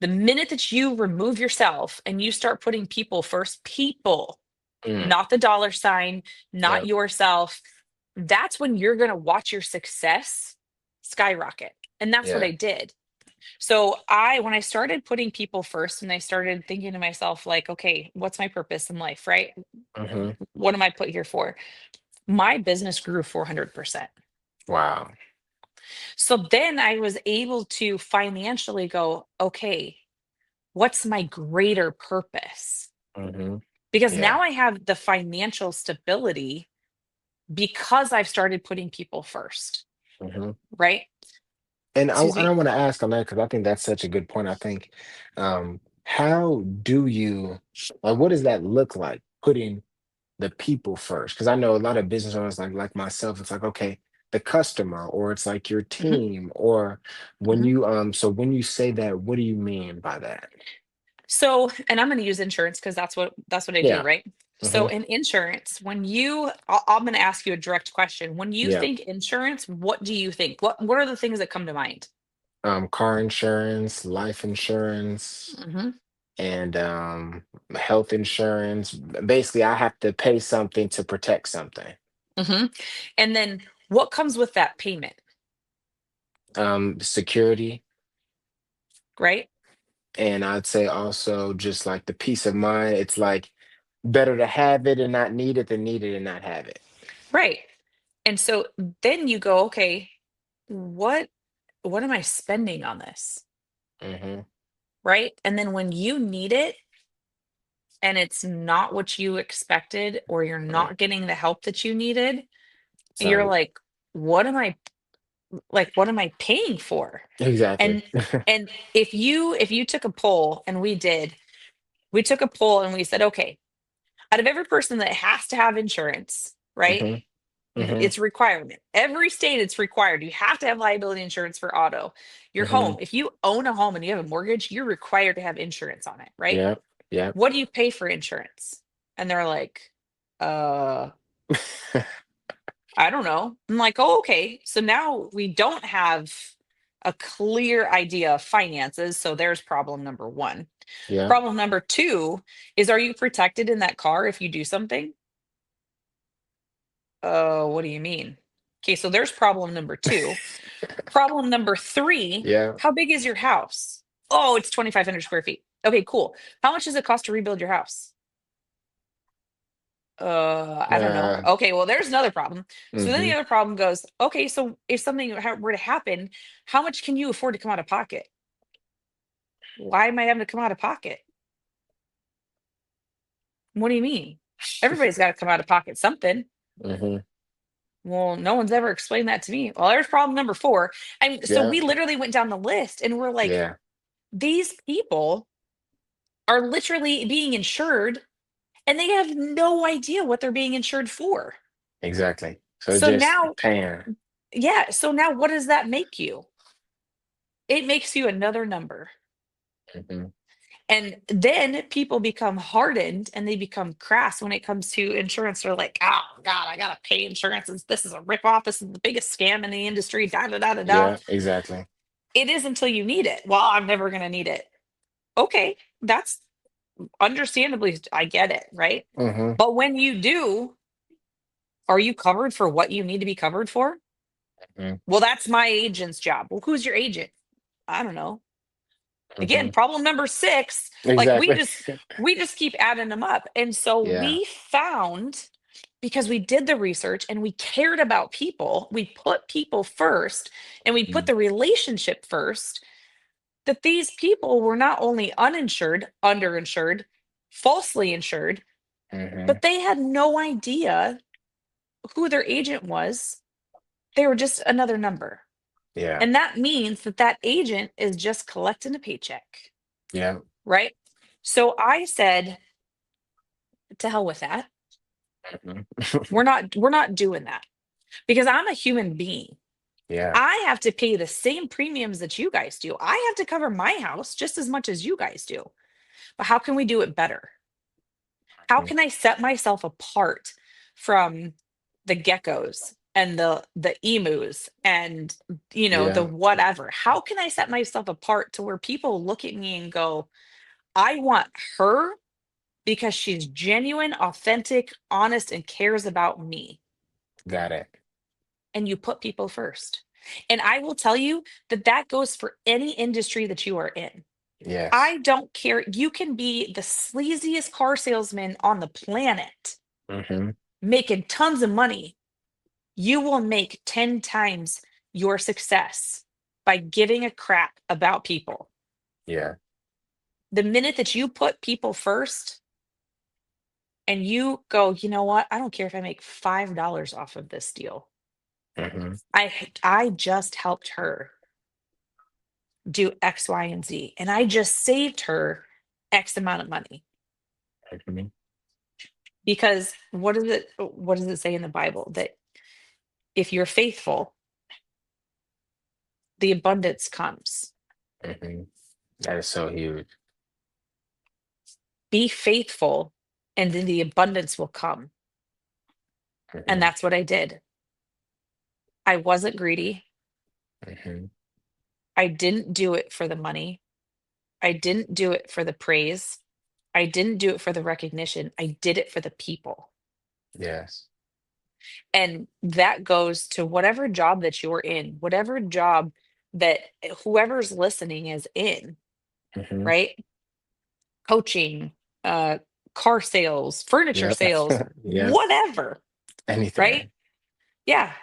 [SPEAKER 1] The minute that you remove yourself and you start putting people first, people,
[SPEAKER 2] Mm.
[SPEAKER 1] not the dollar sign, not
[SPEAKER 2] Yep.
[SPEAKER 1] yourself, that's when you're going to watch your success skyrocket. And that's what
[SPEAKER 2] Yeah.
[SPEAKER 1] I did. So when I started putting people first and I started thinking to myself, like, okay, what's my purpose in life, right?
[SPEAKER 2] Hmm.
[SPEAKER 1] What am I put here for? My business grew 400%.
[SPEAKER 2] Wow.
[SPEAKER 1] So then I was able to financially go, okay, what's my greater purpose?
[SPEAKER 2] Hmm.
[SPEAKER 1] Because
[SPEAKER 2] Yeah.
[SPEAKER 1] now I have the financial stability because I've started putting people first,
[SPEAKER 2] Hmm.
[SPEAKER 1] right?
[SPEAKER 2] And
[SPEAKER 1] Excuse
[SPEAKER 2] I
[SPEAKER 1] me.
[SPEAKER 2] want to ask on that because I think that's such a good point. I think, how do you, like, what does that look like? Putting the people first, because I know a lot of business owners like myself, it's like, okay, the customer, or it's like your
[SPEAKER 1] Mhm,
[SPEAKER 2] team, or when
[SPEAKER 1] mhm.
[SPEAKER 2] you so when you say that, what do you mean by that?
[SPEAKER 1] So, and I'm going to use insurance because that's what I do,
[SPEAKER 2] Yeah.
[SPEAKER 1] right? So
[SPEAKER 2] Hmm.
[SPEAKER 1] in insurance, I'm going to ask you a direct question. When you
[SPEAKER 2] Yeah.
[SPEAKER 1] think insurance, what do you think? What are the things that come to mind?
[SPEAKER 2] Car insurance, life insurance,
[SPEAKER 1] Hmm.
[SPEAKER 2] and health insurance. Basically, I have to pay something to protect something.
[SPEAKER 1] Hmm. And then what comes with that payment,
[SPEAKER 2] Security,
[SPEAKER 1] right?
[SPEAKER 2] and I'd say also just like the peace of mind. It's like better to have it and not need it than need it and not have it.
[SPEAKER 1] Right. And so then you go, okay, what what am I spending on this?
[SPEAKER 2] Hmm.
[SPEAKER 1] Right? And then when you need it and it's not what you expected or you're not getting the help that you needed, you're
[SPEAKER 2] So
[SPEAKER 1] like, what am I what am I paying for?
[SPEAKER 2] exactly.
[SPEAKER 1] And if you took a poll and we took a poll and we said, okay, out of every person that has to have insurance, right?
[SPEAKER 2] Hmm. Hmm.
[SPEAKER 1] It's a requirement. Every state it's required. You have to have liability insurance for auto. Your
[SPEAKER 2] Hmm.
[SPEAKER 1] home, if you own a home and you have a mortgage, you're required to have insurance on it, right?
[SPEAKER 2] Yep. Yep.
[SPEAKER 1] What do you pay for insurance? And they're like, uh, I don't know. I'm like, oh, okay. So now we don't have a clear idea of finances. So there's problem number one.
[SPEAKER 2] Yep.
[SPEAKER 1] Problem number two is, are you protected in that car if you do something? What do you mean? Okay, so there's problem number two. Problem number three,
[SPEAKER 2] Yeah.
[SPEAKER 1] how big is your house? Oh, it's 2,500 square feet. Okay, cool. How much does it cost to rebuild your house? I don't know.
[SPEAKER 2] Uh,
[SPEAKER 1] Okay, well, there's another problem. So then the
[SPEAKER 2] hmm.
[SPEAKER 1] other problem goes, okay, so if something were to happen, how much can you afford to come out of pocket? Why am I having to come out of pocket? What do you mean? Everybody's got to come out of pocket something.
[SPEAKER 2] Hmm.
[SPEAKER 1] Well, no one's ever explained that to me. Well, there's problem number four. And so
[SPEAKER 2] Yeah.
[SPEAKER 1] we literally went down the list and we're like,
[SPEAKER 2] Yeah.
[SPEAKER 1] these people are literally being insured and they have no idea what they're being insured for.
[SPEAKER 2] Exactly. So
[SPEAKER 1] So
[SPEAKER 2] just
[SPEAKER 1] now,
[SPEAKER 2] paying.
[SPEAKER 1] yeah, so now what does that make you? It makes you another number.
[SPEAKER 2] Hmm.
[SPEAKER 1] And then people become hardened and they become crass when it comes to insurance. They're like, oh God, I gotta pay insurance. This is a ripoff. This is the biggest scam in the industry. Da da da da da.
[SPEAKER 2] Yeah. Exactly.
[SPEAKER 1] It is until you need it. Well, I'm never gonna need it. Okay, that's understandably, I get it, right?
[SPEAKER 2] Hmm.
[SPEAKER 1] But when you do, are you covered for what you need to be covered for?
[SPEAKER 2] Hmm.
[SPEAKER 1] Well, that's my agent's job. Well, who's your agent? I don't know. Again,
[SPEAKER 2] Hmm.
[SPEAKER 1] problem number six, like
[SPEAKER 2] Exactly.
[SPEAKER 1] we just keep adding them up. And so
[SPEAKER 2] Yeah.
[SPEAKER 1] we found, because we did the research and we cared about people, we put people first and we put the relationship first, that these people were not only uninsured, underinsured, falsely insured,
[SPEAKER 2] Hmm.
[SPEAKER 1] but they had no idea who their agent was. They were just another number.
[SPEAKER 2] Yeah.
[SPEAKER 1] And that means that that agent is just collecting a paycheck,
[SPEAKER 2] Yeah.
[SPEAKER 1] right? So I said, to hell with that.
[SPEAKER 2] Hmm.
[SPEAKER 1] We're not doing that because I'm a human being.
[SPEAKER 2] Yeah.
[SPEAKER 1] I have to pay the same premiums that you guys do. I have to cover my house just as much as you guys do. But how can we do it better? How can I set myself apart from the geckos and the emus and the
[SPEAKER 2] Yeah.
[SPEAKER 1] whatever? How can I set myself apart to where people look at me and go, I want her because she's genuine, authentic, honest, and cares about me.
[SPEAKER 2] Got it.
[SPEAKER 1] And you put people first. And I will tell you that that goes for any industry that you are in.
[SPEAKER 2] Yes.
[SPEAKER 1] I don't care. You can be the sleaziest car salesman on the planet,
[SPEAKER 2] Mm-hmm.
[SPEAKER 1] making tons of money. You will make 10 times your success by giving a crap about people.
[SPEAKER 2] Yeah.
[SPEAKER 1] The minute that you put people first and you go, you know what? I don't care if I make $5 off of this deal.
[SPEAKER 2] Mm-hmm.
[SPEAKER 1] I just helped her do X, Y, and Z, and I just saved her X amount of money.
[SPEAKER 2] Mm-hmm.
[SPEAKER 1] Because what does it say in the Bible? That if you're faithful, the abundance comes.
[SPEAKER 2] Mm-hmm. That is so huge.
[SPEAKER 1] Be faithful, and then the abundance will come. And
[SPEAKER 2] Mm-hmm.
[SPEAKER 1] that's what I did. I wasn't greedy.
[SPEAKER 2] Mm-hmm.
[SPEAKER 1] I didn't do it for the money. I didn't do it for the praise. I didn't do it for the recognition. I did it for the people.
[SPEAKER 2] Yes.
[SPEAKER 1] And that goes to whatever job that you're in, whatever job that whoever's listening is in,
[SPEAKER 2] Mm-hmm.
[SPEAKER 1] right? Coaching, uh, car sales, furniture
[SPEAKER 2] Yep.
[SPEAKER 1] sales,
[SPEAKER 2] Yep.
[SPEAKER 1] whatever, right?
[SPEAKER 2] Anything.
[SPEAKER 1] Yeah,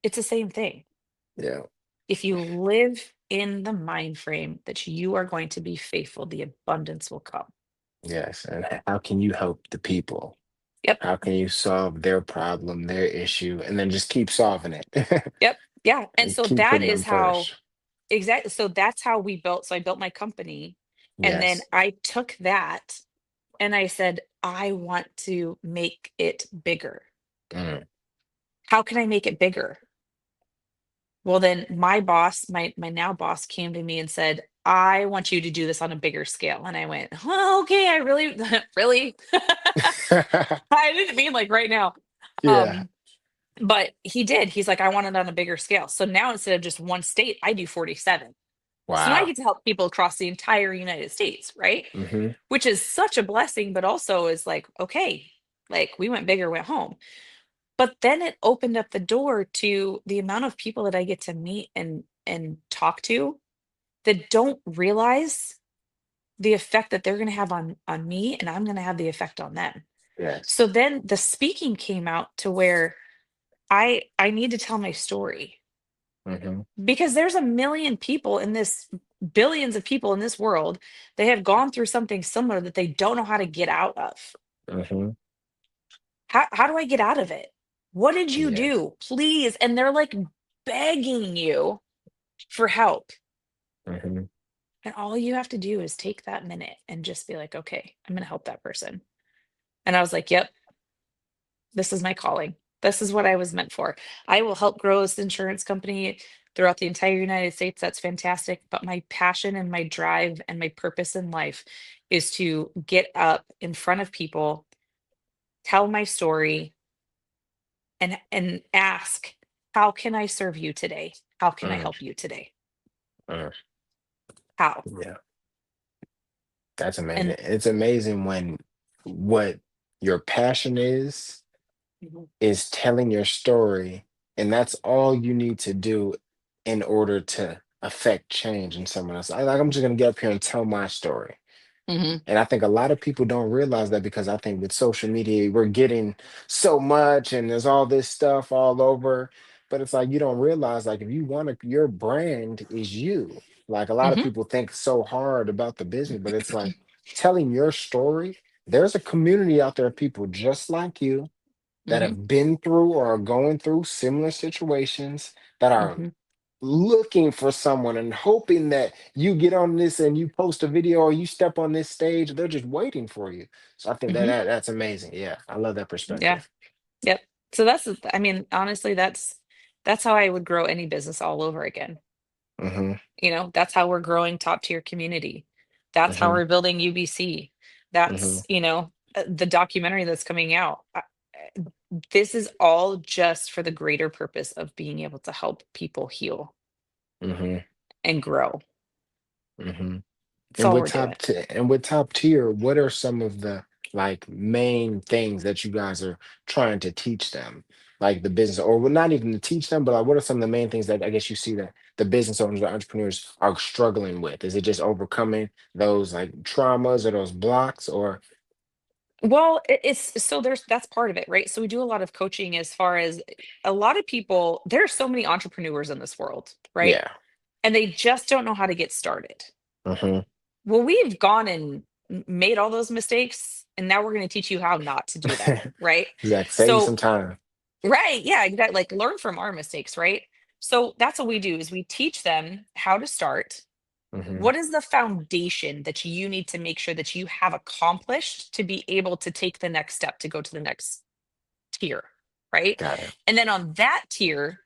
[SPEAKER 1] it's the same thing.
[SPEAKER 2] Yeah.
[SPEAKER 1] If you live in the mind frame that you are going to be faithful, the abundance will come.
[SPEAKER 2] Yes. And how can you help the people?
[SPEAKER 1] Yep,
[SPEAKER 2] How can you solve their problem, their issue, and then just keep solving it
[SPEAKER 1] yep, yeah. And
[SPEAKER 2] and
[SPEAKER 1] so
[SPEAKER 2] keep
[SPEAKER 1] that
[SPEAKER 2] putting
[SPEAKER 1] is
[SPEAKER 2] them
[SPEAKER 1] how,
[SPEAKER 2] first?
[SPEAKER 1] exactly. So that's how we built. So I built my company, and then
[SPEAKER 2] Yes.
[SPEAKER 1] I took that and I said, I want to make it bigger.
[SPEAKER 2] Mm.
[SPEAKER 1] How can I make it bigger? Well, then my boss, my now boss came to me and said, I want you to do this on a bigger scale. And I went, well, okay, I really, really, I didn't mean like right now.
[SPEAKER 2] Yeah.
[SPEAKER 1] Um, but he did. He's like, I want it on a bigger scale. So now instead of just one state, I do 47. So now I
[SPEAKER 2] Wow.
[SPEAKER 1] get to help people across the entire United States, right?
[SPEAKER 2] Mm-hmm.
[SPEAKER 1] Which is such a blessing, but also is like, okay, like we went big or went home. But then it opened up the door to the amount of people that I get to meet and talk to that don't realize the effect that they're going to have on me, and I'm going to have the effect on them.
[SPEAKER 2] Yes.
[SPEAKER 1] So then the speaking came out to where I need to tell my story,
[SPEAKER 2] Mm-hmm.
[SPEAKER 1] because there's a million people in this, billions of people in this world, they have gone through something similar that they don't know how to get out of.
[SPEAKER 2] Mm-hmm.
[SPEAKER 1] How do I get out of it? What did you
[SPEAKER 2] Yes.
[SPEAKER 1] do? Please. And they're like begging you for help.
[SPEAKER 2] Mm-hmm.
[SPEAKER 1] And all you have to do is take that minute and just be like, okay, I'm going to help that person. And I was like, yep, this is my calling. This is what I was meant for. I will help grow this insurance company throughout the entire United States. That's fantastic. But my passion and my drive and my purpose in life is to get up in front of people, tell my story, and ask, how can I serve you today? How can I
[SPEAKER 2] Mm.
[SPEAKER 1] help you today?
[SPEAKER 2] Mm.
[SPEAKER 1] How?
[SPEAKER 2] Yeah. That's amazing.
[SPEAKER 1] And
[SPEAKER 2] It's amazing when what your passion
[SPEAKER 1] Mhm,
[SPEAKER 2] is telling your story, and that's all you need to do in order to affect change in someone else. Like I'm just gonna get up here and tell my story.
[SPEAKER 1] mhm,
[SPEAKER 2] And I think a lot of people don't realize that, because I think with social media, we're getting so much and there's all this stuff all over. But it's like you don't realize, like, if you want to, your brand is you. Like a lot of
[SPEAKER 1] mhm,
[SPEAKER 2] people think so hard about the business, but it's like telling your story. There's a community out there of people just like you that
[SPEAKER 1] mhm,
[SPEAKER 2] have been through or are going through similar situations, that are
[SPEAKER 1] mhm,
[SPEAKER 2] looking for someone and hoping that you get on this and you post a video or you step on this stage. They're just waiting for you. So I think
[SPEAKER 1] mhm.
[SPEAKER 2] that's amazing. Yeah, I love that
[SPEAKER 1] Yeah.
[SPEAKER 2] perspective.
[SPEAKER 1] Yep. So I mean, honestly, that's how I would grow any business all over again.
[SPEAKER 2] Hmm.
[SPEAKER 1] That's how we're growing top tier community. That's how
[SPEAKER 2] Hmm.
[SPEAKER 1] we're building UBC.
[SPEAKER 2] Hmm.
[SPEAKER 1] The documentary that's coming out. This is all just for the greater purpose of being able to help people heal
[SPEAKER 2] Hmm.
[SPEAKER 1] and grow.
[SPEAKER 2] Hmm.
[SPEAKER 1] That's all we're doing.
[SPEAKER 2] And with top tier, what are some of the like main things that you guys are trying to teach them? like the business, or well, not even to teach them, but like what are some of the main things that I guess you see that the business owners or entrepreneurs are struggling with? Is it just overcoming those like traumas or those blocks, or
[SPEAKER 1] Well, it's so that's part of it, right? So we do a lot of coaching as far as a lot of people, there are so many entrepreneurs in this world, right?
[SPEAKER 2] yeah.
[SPEAKER 1] And they just don't know how to get started.
[SPEAKER 2] Mm-hmm.
[SPEAKER 1] Well, we've gone and made all those mistakes, and now we're going to teach you how not to do them, right?
[SPEAKER 2] Exactly. Save you some
[SPEAKER 1] So,
[SPEAKER 2] time.
[SPEAKER 1] right, yeah, exactly. Like learn from our mistakes, right? So that's what we do is we teach them how to start.
[SPEAKER 2] Mm-hmm.
[SPEAKER 1] What is the foundation that you need to make sure that you have accomplished to be able to take the next step to go to the next tier, right?
[SPEAKER 2] Got it.
[SPEAKER 1] And then on that tier,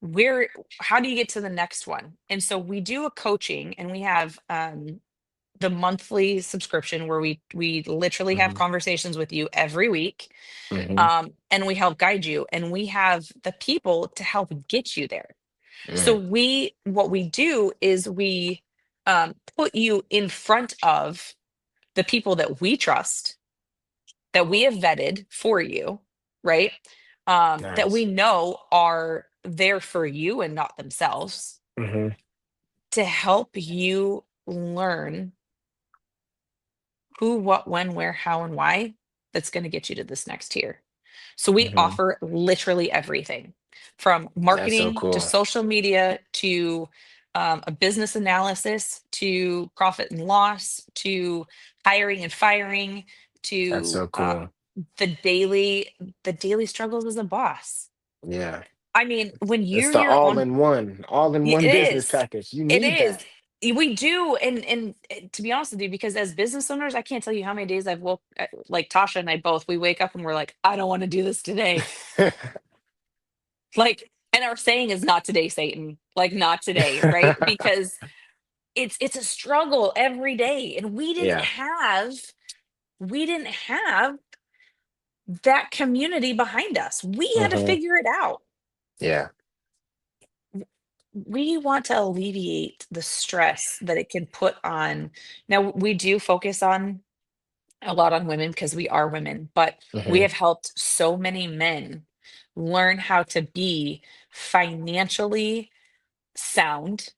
[SPEAKER 1] where how do you get to the next one? And so we do a coaching, and we have the monthly subscription where we literally have
[SPEAKER 2] Mm-hmm.
[SPEAKER 1] conversations with you every week,
[SPEAKER 2] Mm-hmm.
[SPEAKER 1] and we help guide you, and we have the people to help get you there. So
[SPEAKER 2] Mm,
[SPEAKER 1] we what we do is we put you in front of the people that we trust, that we have vetted for you, right? That we
[SPEAKER 2] nice.
[SPEAKER 1] know are there for you and not themselves,
[SPEAKER 2] Mm-hmm.
[SPEAKER 1] to help you learn who, what, when, where, how, and why that's going to get you to this next tier. So we
[SPEAKER 2] Mm-hmm.
[SPEAKER 1] offer literally everything from
[SPEAKER 2] That's so
[SPEAKER 1] marketing to
[SPEAKER 2] cool.
[SPEAKER 1] social media to a business analysis to profit and loss to hiring and firing
[SPEAKER 2] That's
[SPEAKER 1] to
[SPEAKER 2] so cool.
[SPEAKER 1] the daily struggles as a boss.
[SPEAKER 2] Yeah.
[SPEAKER 1] I mean, when
[SPEAKER 2] It's
[SPEAKER 1] you're
[SPEAKER 2] the
[SPEAKER 1] your own,
[SPEAKER 2] all in one
[SPEAKER 1] it
[SPEAKER 2] business
[SPEAKER 1] is.
[SPEAKER 2] package. You
[SPEAKER 1] It
[SPEAKER 2] need
[SPEAKER 1] is.
[SPEAKER 2] that.
[SPEAKER 1] We do, and to be honest with you, because as business owners, I can't tell you how many days I've woke like Tasha and I both, we wake up and we're like, I don't want to do this today. Like, and our saying is not today, Satan. Like, not today, right? Because it's a struggle every day. And
[SPEAKER 2] Yeah.
[SPEAKER 1] we didn't have that community behind us. We had to
[SPEAKER 2] Hmm.
[SPEAKER 1] figure it out.
[SPEAKER 2] Yeah.
[SPEAKER 1] We want to alleviate the stress that it can put on. Now, we do focus on a lot on women because we are women, but we
[SPEAKER 2] Hmm.
[SPEAKER 1] have helped so many men learn how to be financially sound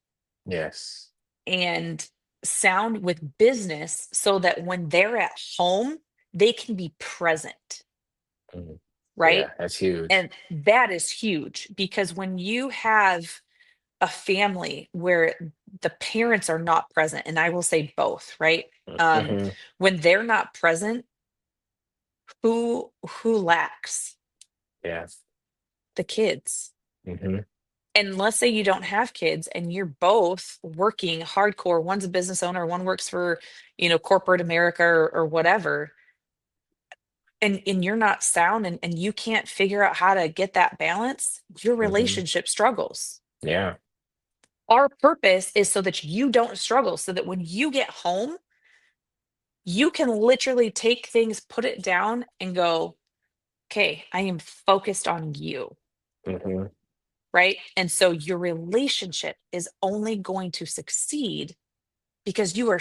[SPEAKER 2] Yes.
[SPEAKER 1] and sound with business so that when they're at home, they can be present,
[SPEAKER 2] Mhm.
[SPEAKER 1] right?
[SPEAKER 2] Yeah. That's huge.
[SPEAKER 1] And that is huge because when you have a family where the parents are not present, and I will say both, right? Um,
[SPEAKER 2] Hmm.
[SPEAKER 1] when they're not present, who lacks?
[SPEAKER 2] Yeah.
[SPEAKER 1] The kids.
[SPEAKER 2] Hmm.
[SPEAKER 1] And let's say you don't have kids and you're both working hardcore. One's a business owner, one works for, corporate America or whatever. And you're not sound and you can't figure out how to get that balance, your
[SPEAKER 2] Hmm.
[SPEAKER 1] relationship struggles.
[SPEAKER 2] Yeah.
[SPEAKER 1] Our purpose is so that you don't struggle, so that when you get home, you can literally take things, put it down, and go, okay, I am focused on you.
[SPEAKER 2] Hmm.
[SPEAKER 1] Right? And so your relationship is only going to succeed because you are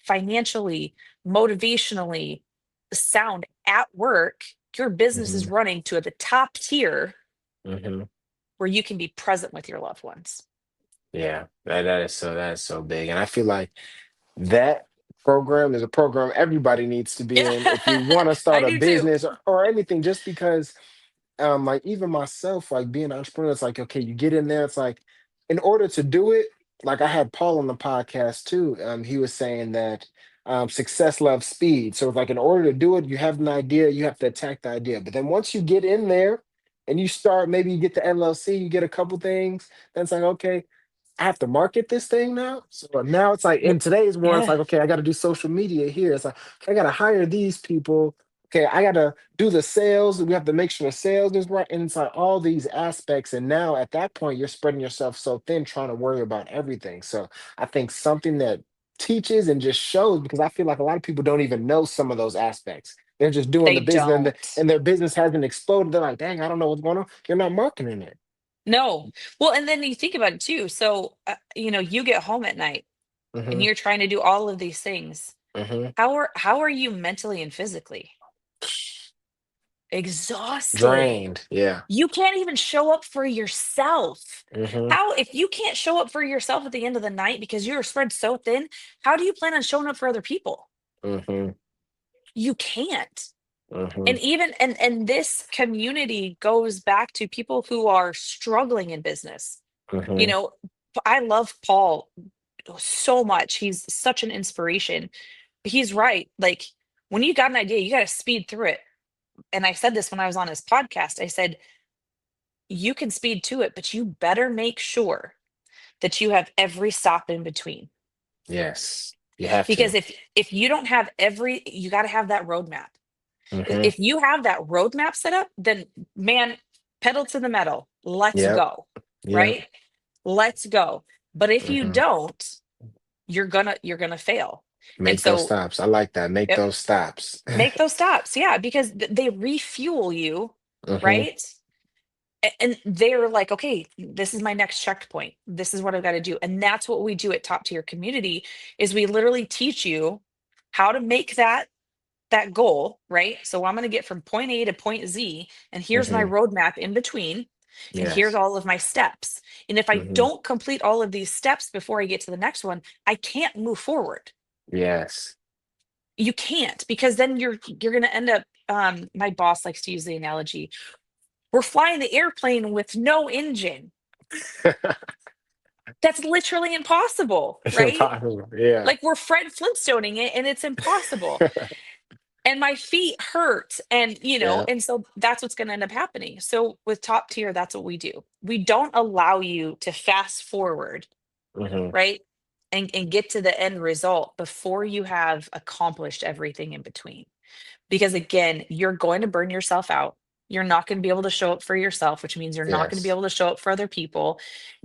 [SPEAKER 1] financially, motivationally sound at work. Your business is
[SPEAKER 2] Hmm.
[SPEAKER 1] running to the top tier
[SPEAKER 2] Hmm.
[SPEAKER 1] where you can be present with your loved ones.
[SPEAKER 2] Yeah. That is so big. And I feel like that program is a program everybody needs to be
[SPEAKER 1] Yeah,
[SPEAKER 2] in if you want to start
[SPEAKER 1] I
[SPEAKER 2] a
[SPEAKER 1] do too.
[SPEAKER 2] business or anything, just because like even myself, like being an entrepreneur, it's like, okay, you get in there, it's like, in order to do it, like I had Paul on the podcast too. He was saying that success loves speed. So it's like in order to do it, you have an idea, you have to attack the idea. But then once you get in there and you start, maybe you get the LLC, you get a couple things, then it's like, okay, I have to market this thing now. So now it's like in today's world, it's
[SPEAKER 1] Yeah,
[SPEAKER 2] like, okay, I got to do social media here. It's like, okay, I got to hire these people. Okay, I got to do the sales. We have to make sure the sales is right. And it's like all these aspects. And now at that point, you're spreading yourself so thin, trying to worry about everything. So I think something that teaches and just shows, because I feel like a lot of people don't even know some of those aspects. They're just doing
[SPEAKER 1] they
[SPEAKER 2] the business
[SPEAKER 1] don't.
[SPEAKER 2] and their business hasn't exploded. They're like, dang, I don't know what's going on. You're not marketing it.
[SPEAKER 1] No. Well, and then you think about it too. So, you get home at night and
[SPEAKER 2] Hmm.
[SPEAKER 1] you're trying to do all of these things.
[SPEAKER 2] Hmm.
[SPEAKER 1] How are you mentally and physically? exhausted.
[SPEAKER 2] Drained. Yeah.
[SPEAKER 1] You can't even show up for yourself.
[SPEAKER 2] Mm-hmm.
[SPEAKER 1] How, if you can't show up for yourself at the end of the night because you're spread so thin, how do you plan on showing up for other people?
[SPEAKER 2] Mm-hmm.
[SPEAKER 1] You can't.
[SPEAKER 2] Mm-hmm.
[SPEAKER 1] And even and this community goes back to people who are struggling in business. You
[SPEAKER 2] Mm-hmm.
[SPEAKER 1] know, I love Paul so much. He's such an inspiration. He's right. Like when you got an idea, you got to speed through it. And I said this when I was on his podcast. I said, you can speed to it, but you better make sure that you have every stop in between.
[SPEAKER 2] Yes. You have
[SPEAKER 1] Because
[SPEAKER 2] to.
[SPEAKER 1] if you don't have every, you got to have that roadmap.
[SPEAKER 2] Mm-hmm.
[SPEAKER 1] If you have that roadmap set up, then man, pedal to the metal. Let's
[SPEAKER 2] Yep.
[SPEAKER 1] go.
[SPEAKER 2] Yep.
[SPEAKER 1] Right? Let's go. But if you
[SPEAKER 2] Mm-hmm.
[SPEAKER 1] don't, you're gonna fail. And
[SPEAKER 2] Make those
[SPEAKER 1] so,
[SPEAKER 2] stops. I like that. Make
[SPEAKER 1] yep,
[SPEAKER 2] those stops.
[SPEAKER 1] make those stops. Yeah, because they refuel you,
[SPEAKER 2] Mm-hmm.
[SPEAKER 1] right? And they're like, okay, this is my next checkpoint. This is what I've got to do. And that's what we do at Top Tier Community is we literally teach you how to make that goal, right? So I'm going to get from point A to point Z, and here's my
[SPEAKER 2] Mm-hmm.
[SPEAKER 1] roadmap in between, and here's
[SPEAKER 2] Yes.
[SPEAKER 1] all of my steps. And if I
[SPEAKER 2] Mm-hmm.
[SPEAKER 1] don't complete all of these steps before I get to the next one, I can't move forward.
[SPEAKER 2] Yes.
[SPEAKER 1] You can't because then you're going to end up my boss likes to use the analogy. We're flying the airplane with no engine. That's literally impossible,
[SPEAKER 2] It's
[SPEAKER 1] right?
[SPEAKER 2] impossible. Yeah.
[SPEAKER 1] Like we're Fred Flintstoning it and it's impossible. And my feet hurt and
[SPEAKER 2] Yeah.
[SPEAKER 1] and so that's what's going to end up happening. So with Top Tier, that's what we do. We don't allow you to fast forward,
[SPEAKER 2] Mm-hmm.
[SPEAKER 1] right? And get to the end result before you have accomplished everything in between. Because again, you're going to burn yourself out. You're not going to be able to show up for yourself, which means you're not going to be
[SPEAKER 2] Yes.
[SPEAKER 1] able to show up for other people.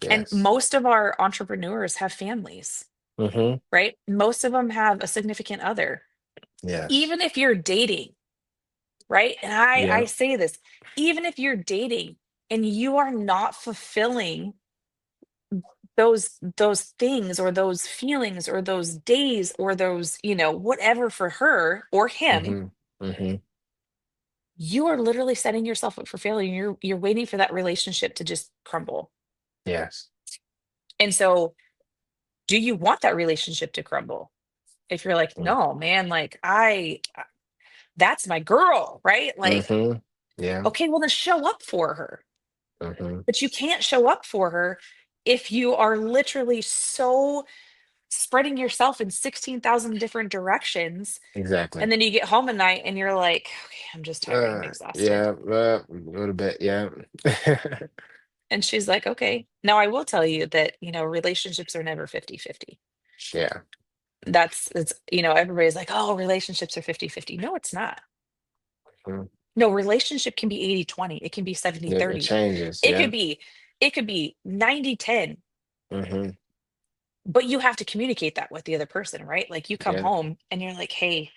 [SPEAKER 1] And
[SPEAKER 2] Yes.
[SPEAKER 1] most of our entrepreneurs have families,
[SPEAKER 2] Mm-hmm.
[SPEAKER 1] right? Most of them have a significant other.
[SPEAKER 2] Yes.
[SPEAKER 1] Even if you're dating, right? And I
[SPEAKER 2] Yeah.
[SPEAKER 1] say this, even if you're dating and you are not fulfilling those things or those feelings or those days or those, whatever for her or him,
[SPEAKER 2] Mm-hmm. Mm-hmm.
[SPEAKER 1] you are literally setting yourself up for failure. You're waiting for that relationship to just crumble.
[SPEAKER 2] Yes.
[SPEAKER 1] And so, do you want that relationship to crumble? If you're like, no, man, like that's my girl, right? Like,
[SPEAKER 2] Mm-hmm. Yeah.
[SPEAKER 1] okay, well then show up for her.
[SPEAKER 2] Mm-hmm.
[SPEAKER 1] But you can't show up for her if you are literally so spreading yourself in 16,000 different directions.
[SPEAKER 2] Exactly.
[SPEAKER 1] And then you get home at night and you're like, okay, I'm just tired. I'm exhausted.
[SPEAKER 2] Yeah, a little bit, yeah.
[SPEAKER 1] And she's like, okay. Now I will tell you that, relationships are never 50-50.
[SPEAKER 2] Yeah.
[SPEAKER 1] It's, everybody's like, oh, relationships are 50-50. No, it's not.
[SPEAKER 2] Mm.
[SPEAKER 1] No, relationship can be 80-20. It can be
[SPEAKER 2] It
[SPEAKER 1] 70-30.
[SPEAKER 2] changes,
[SPEAKER 1] It
[SPEAKER 2] yeah.
[SPEAKER 1] could be, it could be 90-10.
[SPEAKER 2] Mm-hmm.
[SPEAKER 1] But you have to communicate that with the other person, right? Like you come
[SPEAKER 2] Yeah.
[SPEAKER 1] home and you're like, hey,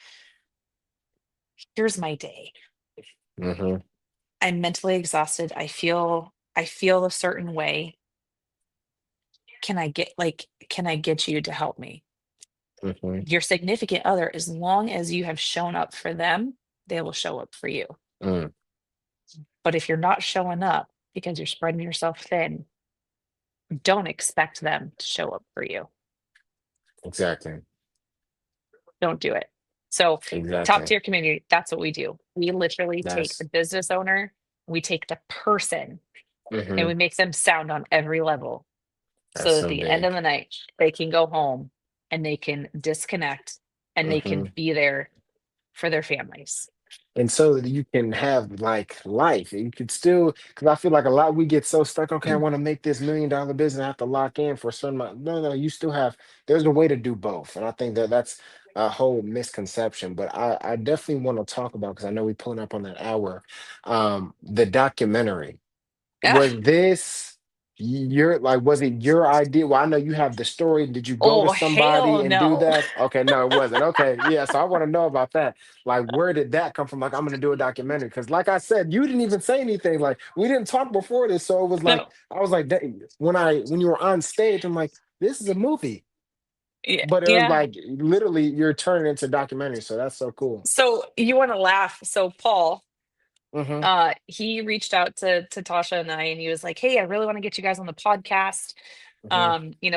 [SPEAKER 1] here's my day.
[SPEAKER 2] Mm-hmm.
[SPEAKER 1] I'm mentally exhausted. I feel a certain way. Can I get you to help me?
[SPEAKER 2] Mm-hmm.
[SPEAKER 1] Your significant other, as long as you have shown up for them, they will show up for you.
[SPEAKER 2] Mm.
[SPEAKER 1] But if you're not showing up because you're spreading yourself thin, don't expect them to show up for you.
[SPEAKER 2] Exactly.
[SPEAKER 1] Don't do it. So, Top
[SPEAKER 2] Exactly.
[SPEAKER 1] Tier Community, that's what we do. We literally take the
[SPEAKER 2] That's
[SPEAKER 1] business owner, we take the person, and
[SPEAKER 2] mm-hmm.
[SPEAKER 1] we make them sound on every level.
[SPEAKER 2] That's
[SPEAKER 1] So at
[SPEAKER 2] so
[SPEAKER 1] the end of
[SPEAKER 2] big.
[SPEAKER 1] the night, they can go home and they can disconnect and they
[SPEAKER 2] Mm-hmm.
[SPEAKER 1] can be there for their families.
[SPEAKER 2] And so that you can have like life. You could still, because I feel like a lot we get so stuck. Okay, I want to make this $1 million business. I have to lock in for a certain amount. No, no, you still have. There's a way to do both, and I think that that's a whole misconception. But I definitely want to talk about because I know we're pulling up on that hour. The documentary.
[SPEAKER 1] Ah,
[SPEAKER 2] Was this your like was it your idea? Well, I know you have the story. Did you go to
[SPEAKER 1] oh,
[SPEAKER 2] somebody
[SPEAKER 1] hell
[SPEAKER 2] and do
[SPEAKER 1] no.
[SPEAKER 2] that? Okay, no, it wasn't. Okay, yeah. So I want to know about that. Like, where did that come from? Like, I'm gonna do a documentary. Because like I said, you didn't even say anything. Like, we didn't talk before this. So it was like
[SPEAKER 1] No.
[SPEAKER 2] I was like "Dang," when you were on stage, I'm like, this is a movie.
[SPEAKER 1] Yeah.
[SPEAKER 2] But it was
[SPEAKER 1] Yeah.
[SPEAKER 2] like literally you're turning into a documentary. So that's so cool.
[SPEAKER 1] So you want to laugh. So Paul,
[SPEAKER 2] Mm-hmm.
[SPEAKER 1] He reached out to Tasha and I, and he was like, "Hey, I really want to get you guys on the podcast.
[SPEAKER 2] Mm-hmm.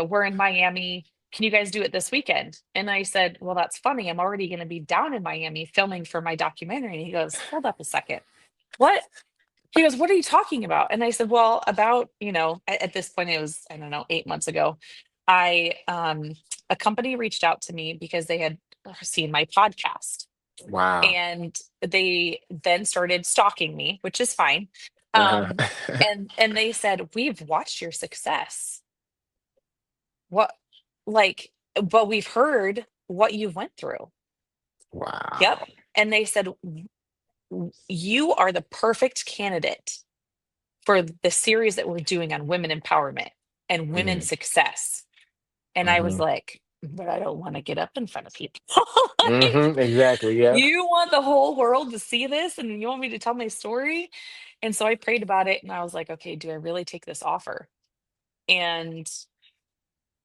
[SPEAKER 1] We're in Miami. Can you guys do it this weekend?" And I said, "Well, that's funny. I'm already going to be down in Miami filming for my documentary." And he goes, "Hold up a second. What?" He goes, "What are you talking about?" And I said, "Well, about, at this point, it was, I don't know, 8 months ago. I, a company reached out to me because they had seen my podcast,
[SPEAKER 2] Wow.
[SPEAKER 1] and they then started stalking me, which is fine.
[SPEAKER 2] Uh-huh.
[SPEAKER 1] Um, and they said, "We've watched your success. What, like, but we've heard what you went through." Yep.
[SPEAKER 2] Wow.
[SPEAKER 1] And they said, "You are the perfect candidate for the series that we're doing on women empowerment and women's
[SPEAKER 2] Mm-hmm.
[SPEAKER 1] success." And I was
[SPEAKER 2] Mm-hmm.
[SPEAKER 1] like, "But I don't want to get up in front of people." Like,
[SPEAKER 2] Mm-hmm. Exactly. Yep.
[SPEAKER 1] you want the whole world to see this and you want me to tell my story? And so I prayed about it and I was like, "Okay, do I really take this offer?" And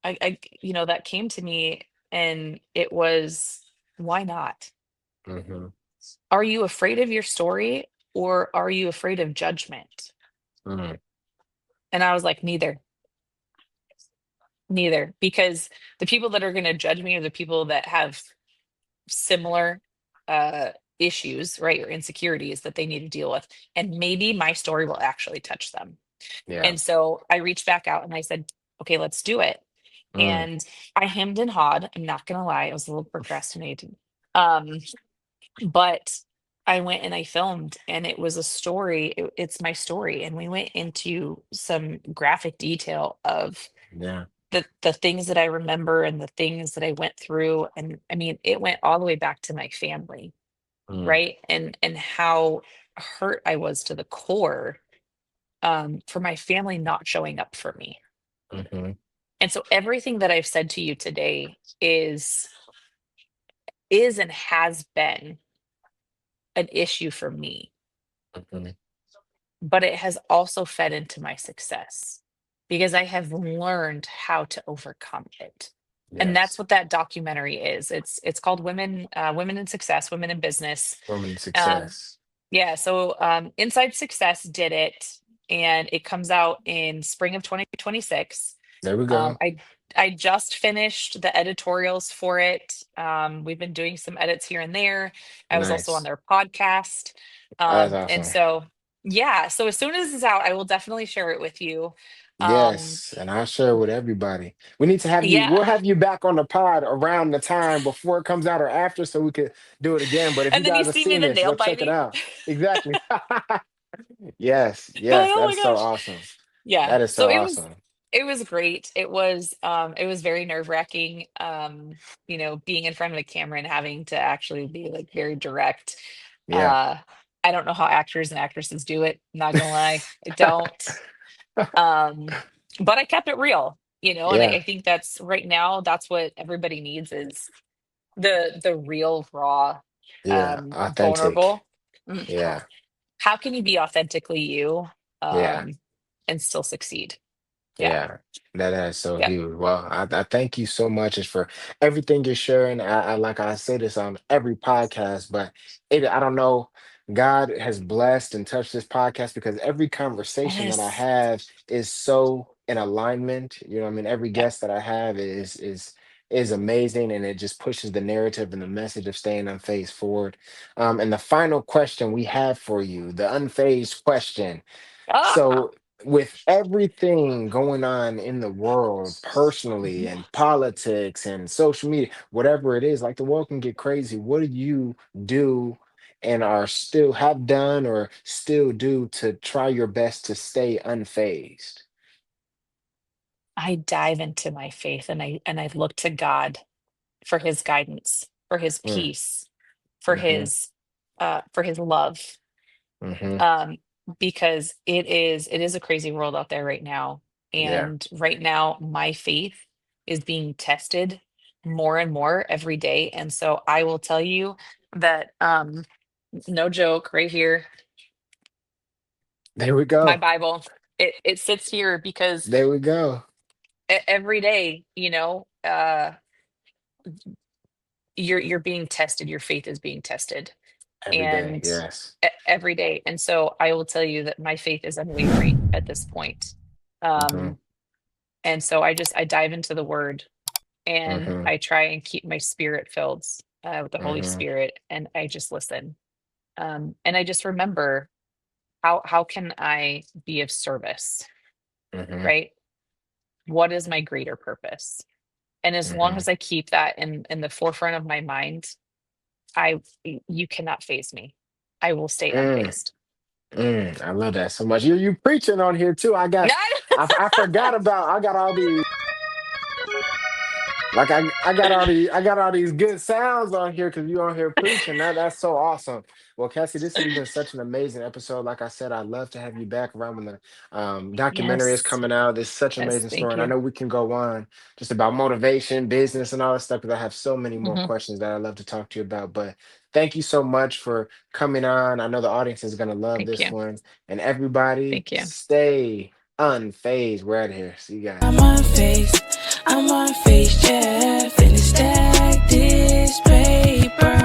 [SPEAKER 1] that came to me, and it was, why not?
[SPEAKER 2] Mm-hmm.
[SPEAKER 1] Are you afraid of your story, or are you afraid of judgment?
[SPEAKER 2] Mm-hmm.
[SPEAKER 1] And I was like, neither. Neither, because the people that are going to judge me are the people that have similar uh issues, right, or insecurities that they need to deal with, and maybe my story will actually touch them.
[SPEAKER 2] Yeah.
[SPEAKER 1] And so I reached back out and I said, "Okay, let's do it."
[SPEAKER 2] Mm.
[SPEAKER 1] And I hemmed and hawed. I'm not gonna lie, I was a little procrastinating. Um, but I went and I filmed, and it was a story. It's my story, and we went into some graphic detail of
[SPEAKER 2] Yeah.
[SPEAKER 1] the things that I remember and the things that I went through. And I mean, it went all the way back to my family,
[SPEAKER 2] Mm.
[SPEAKER 1] right? And how hurt I was to the core, for my family not showing up for me.
[SPEAKER 2] Mm-hmm.
[SPEAKER 1] And so everything that I've said to you today is and has been an issue for me,
[SPEAKER 2] Mm-hmm.
[SPEAKER 1] but it has also fed into my success because I have learned how to overcome it. And that's
[SPEAKER 2] Yes.
[SPEAKER 1] what that documentary is. It's called Women in Success, Women in Business.
[SPEAKER 2] Woman
[SPEAKER 1] Um,
[SPEAKER 2] success.
[SPEAKER 1] yeah, so Inside Success did it, and it comes out in spring of 2026.
[SPEAKER 2] There we
[SPEAKER 1] Um,
[SPEAKER 2] go.
[SPEAKER 1] I I just finished the editorials for it. We've been doing some edits here and there. I was also on
[SPEAKER 2] Nice.
[SPEAKER 1] their podcast.
[SPEAKER 2] That's
[SPEAKER 1] And
[SPEAKER 2] awesome.
[SPEAKER 1] so, yeah, so as soon as it's out, I will definitely share it with you. Um,
[SPEAKER 2] Yes, and I'll share with everybody. We need to have you, we'll
[SPEAKER 1] yeah.
[SPEAKER 2] have you back on the pod around the time before it comes out or after so we could do it again. But if you
[SPEAKER 1] And then you
[SPEAKER 2] guys have
[SPEAKER 1] see me
[SPEAKER 2] seen
[SPEAKER 1] the
[SPEAKER 2] this,
[SPEAKER 1] nail
[SPEAKER 2] go check it
[SPEAKER 1] biting.
[SPEAKER 2] out. Exactly. Yes,
[SPEAKER 1] You're like,
[SPEAKER 2] yes,
[SPEAKER 1] "Oh
[SPEAKER 2] that
[SPEAKER 1] my
[SPEAKER 2] is so
[SPEAKER 1] gosh."
[SPEAKER 2] awesome.
[SPEAKER 1] Yeah.
[SPEAKER 2] That is
[SPEAKER 1] So
[SPEAKER 2] so
[SPEAKER 1] it was
[SPEAKER 2] awesome.
[SPEAKER 1] it was great. It was very nerve-wracking, being in front of a camera and having to actually be like very direct.
[SPEAKER 2] Yeah.
[SPEAKER 1] Uh I don't know how actors and actresses do it, not gonna lie. I don't. Um, but I kept it real, and I
[SPEAKER 2] Yeah,
[SPEAKER 1] think that's right now, that's what everybody needs is the real, raw,
[SPEAKER 2] yeah, authentic.
[SPEAKER 1] vulnerable. How,
[SPEAKER 2] Yeah,
[SPEAKER 1] how can you be authentically you,
[SPEAKER 2] yeah.
[SPEAKER 1] um, and still succeed? Yeah.
[SPEAKER 2] Yeah, that is so
[SPEAKER 1] Yep.
[SPEAKER 2] huge. Well, I thank you so much just for everything you're sharing. I like I say this on every podcast, but I don't know. God has blessed and touched this podcast because every conversation that I
[SPEAKER 1] Yes.
[SPEAKER 2] have is so in alignment. You know, what I mean, every
[SPEAKER 1] Yep.
[SPEAKER 2] guest that I have is amazing, and it just pushes the narrative and the message of staying unfazed forward. And the final question we have for you, the unfazed question.
[SPEAKER 1] Ah.
[SPEAKER 2] So, with everything going on in the world, personally,
[SPEAKER 1] Mhm.
[SPEAKER 2] and politics and social media, whatever it is, like the world can get crazy. What do you do and are still have done or still do to try your best to stay unfazed?
[SPEAKER 1] I dive into my faith, and I look to God for his guidance, for his
[SPEAKER 2] Mm,
[SPEAKER 1] peace,
[SPEAKER 2] hmm
[SPEAKER 1] for his love.
[SPEAKER 2] hmm
[SPEAKER 1] um, because it is a crazy world out there right now.
[SPEAKER 2] Yeah.
[SPEAKER 1] And right now, my faith is being tested more and more every day. And so I will tell you that, no joke, right here,
[SPEAKER 2] There we
[SPEAKER 1] my
[SPEAKER 2] go.
[SPEAKER 1] Bible, it sits here because
[SPEAKER 2] There we go.
[SPEAKER 1] every day, you're being tested, your faith is being tested.
[SPEAKER 2] Every day.
[SPEAKER 1] and
[SPEAKER 2] Yes.
[SPEAKER 1] every day. And so I will tell you that my faith is unwavering at this point.
[SPEAKER 2] Mm-hmm.
[SPEAKER 1] Um, and so I dive into the word, and
[SPEAKER 2] Mm-hmm.
[SPEAKER 1] I try and keep my spirit filled with the Holy
[SPEAKER 2] Mm-hmm.
[SPEAKER 1] Spirit, and I just listen. And I just remember, how can I be of service,
[SPEAKER 2] Mm-hmm.
[SPEAKER 1] right? What is my greater purpose? And as long
[SPEAKER 2] Mm-hmm.
[SPEAKER 1] as I keep that in the forefront of my mind, I you cannot phase me. I will stay
[SPEAKER 2] Mm,
[SPEAKER 1] unfazed.
[SPEAKER 2] I love that so much. You preaching on here too. I forgot about I got all these. Like I got all these good sounds on here because you on here preaching. That's so awesome. Well, Cassie, this has been such an amazing episode. Like I said, I'd love to have you back around when the documentary is
[SPEAKER 1] Yes.
[SPEAKER 2] coming out. It's such an
[SPEAKER 1] Yes,
[SPEAKER 2] amazing story,
[SPEAKER 1] thank
[SPEAKER 2] and I
[SPEAKER 1] you.
[SPEAKER 2] know we can go on just about motivation, business, and all that stuff because I have so many more
[SPEAKER 1] Hmm.
[SPEAKER 2] questions that I'd love to talk to you about. But thank you so much for coming on. I know the audience is gonna love
[SPEAKER 1] Thank
[SPEAKER 2] this
[SPEAKER 1] you.
[SPEAKER 2] one, and everybody
[SPEAKER 1] Thank you.
[SPEAKER 2] stay unfazed. We're out of here. See you
[SPEAKER 3] I'm
[SPEAKER 2] guys.
[SPEAKER 3] unfazed, I'm unfazed, yeah. Finna stack this paper.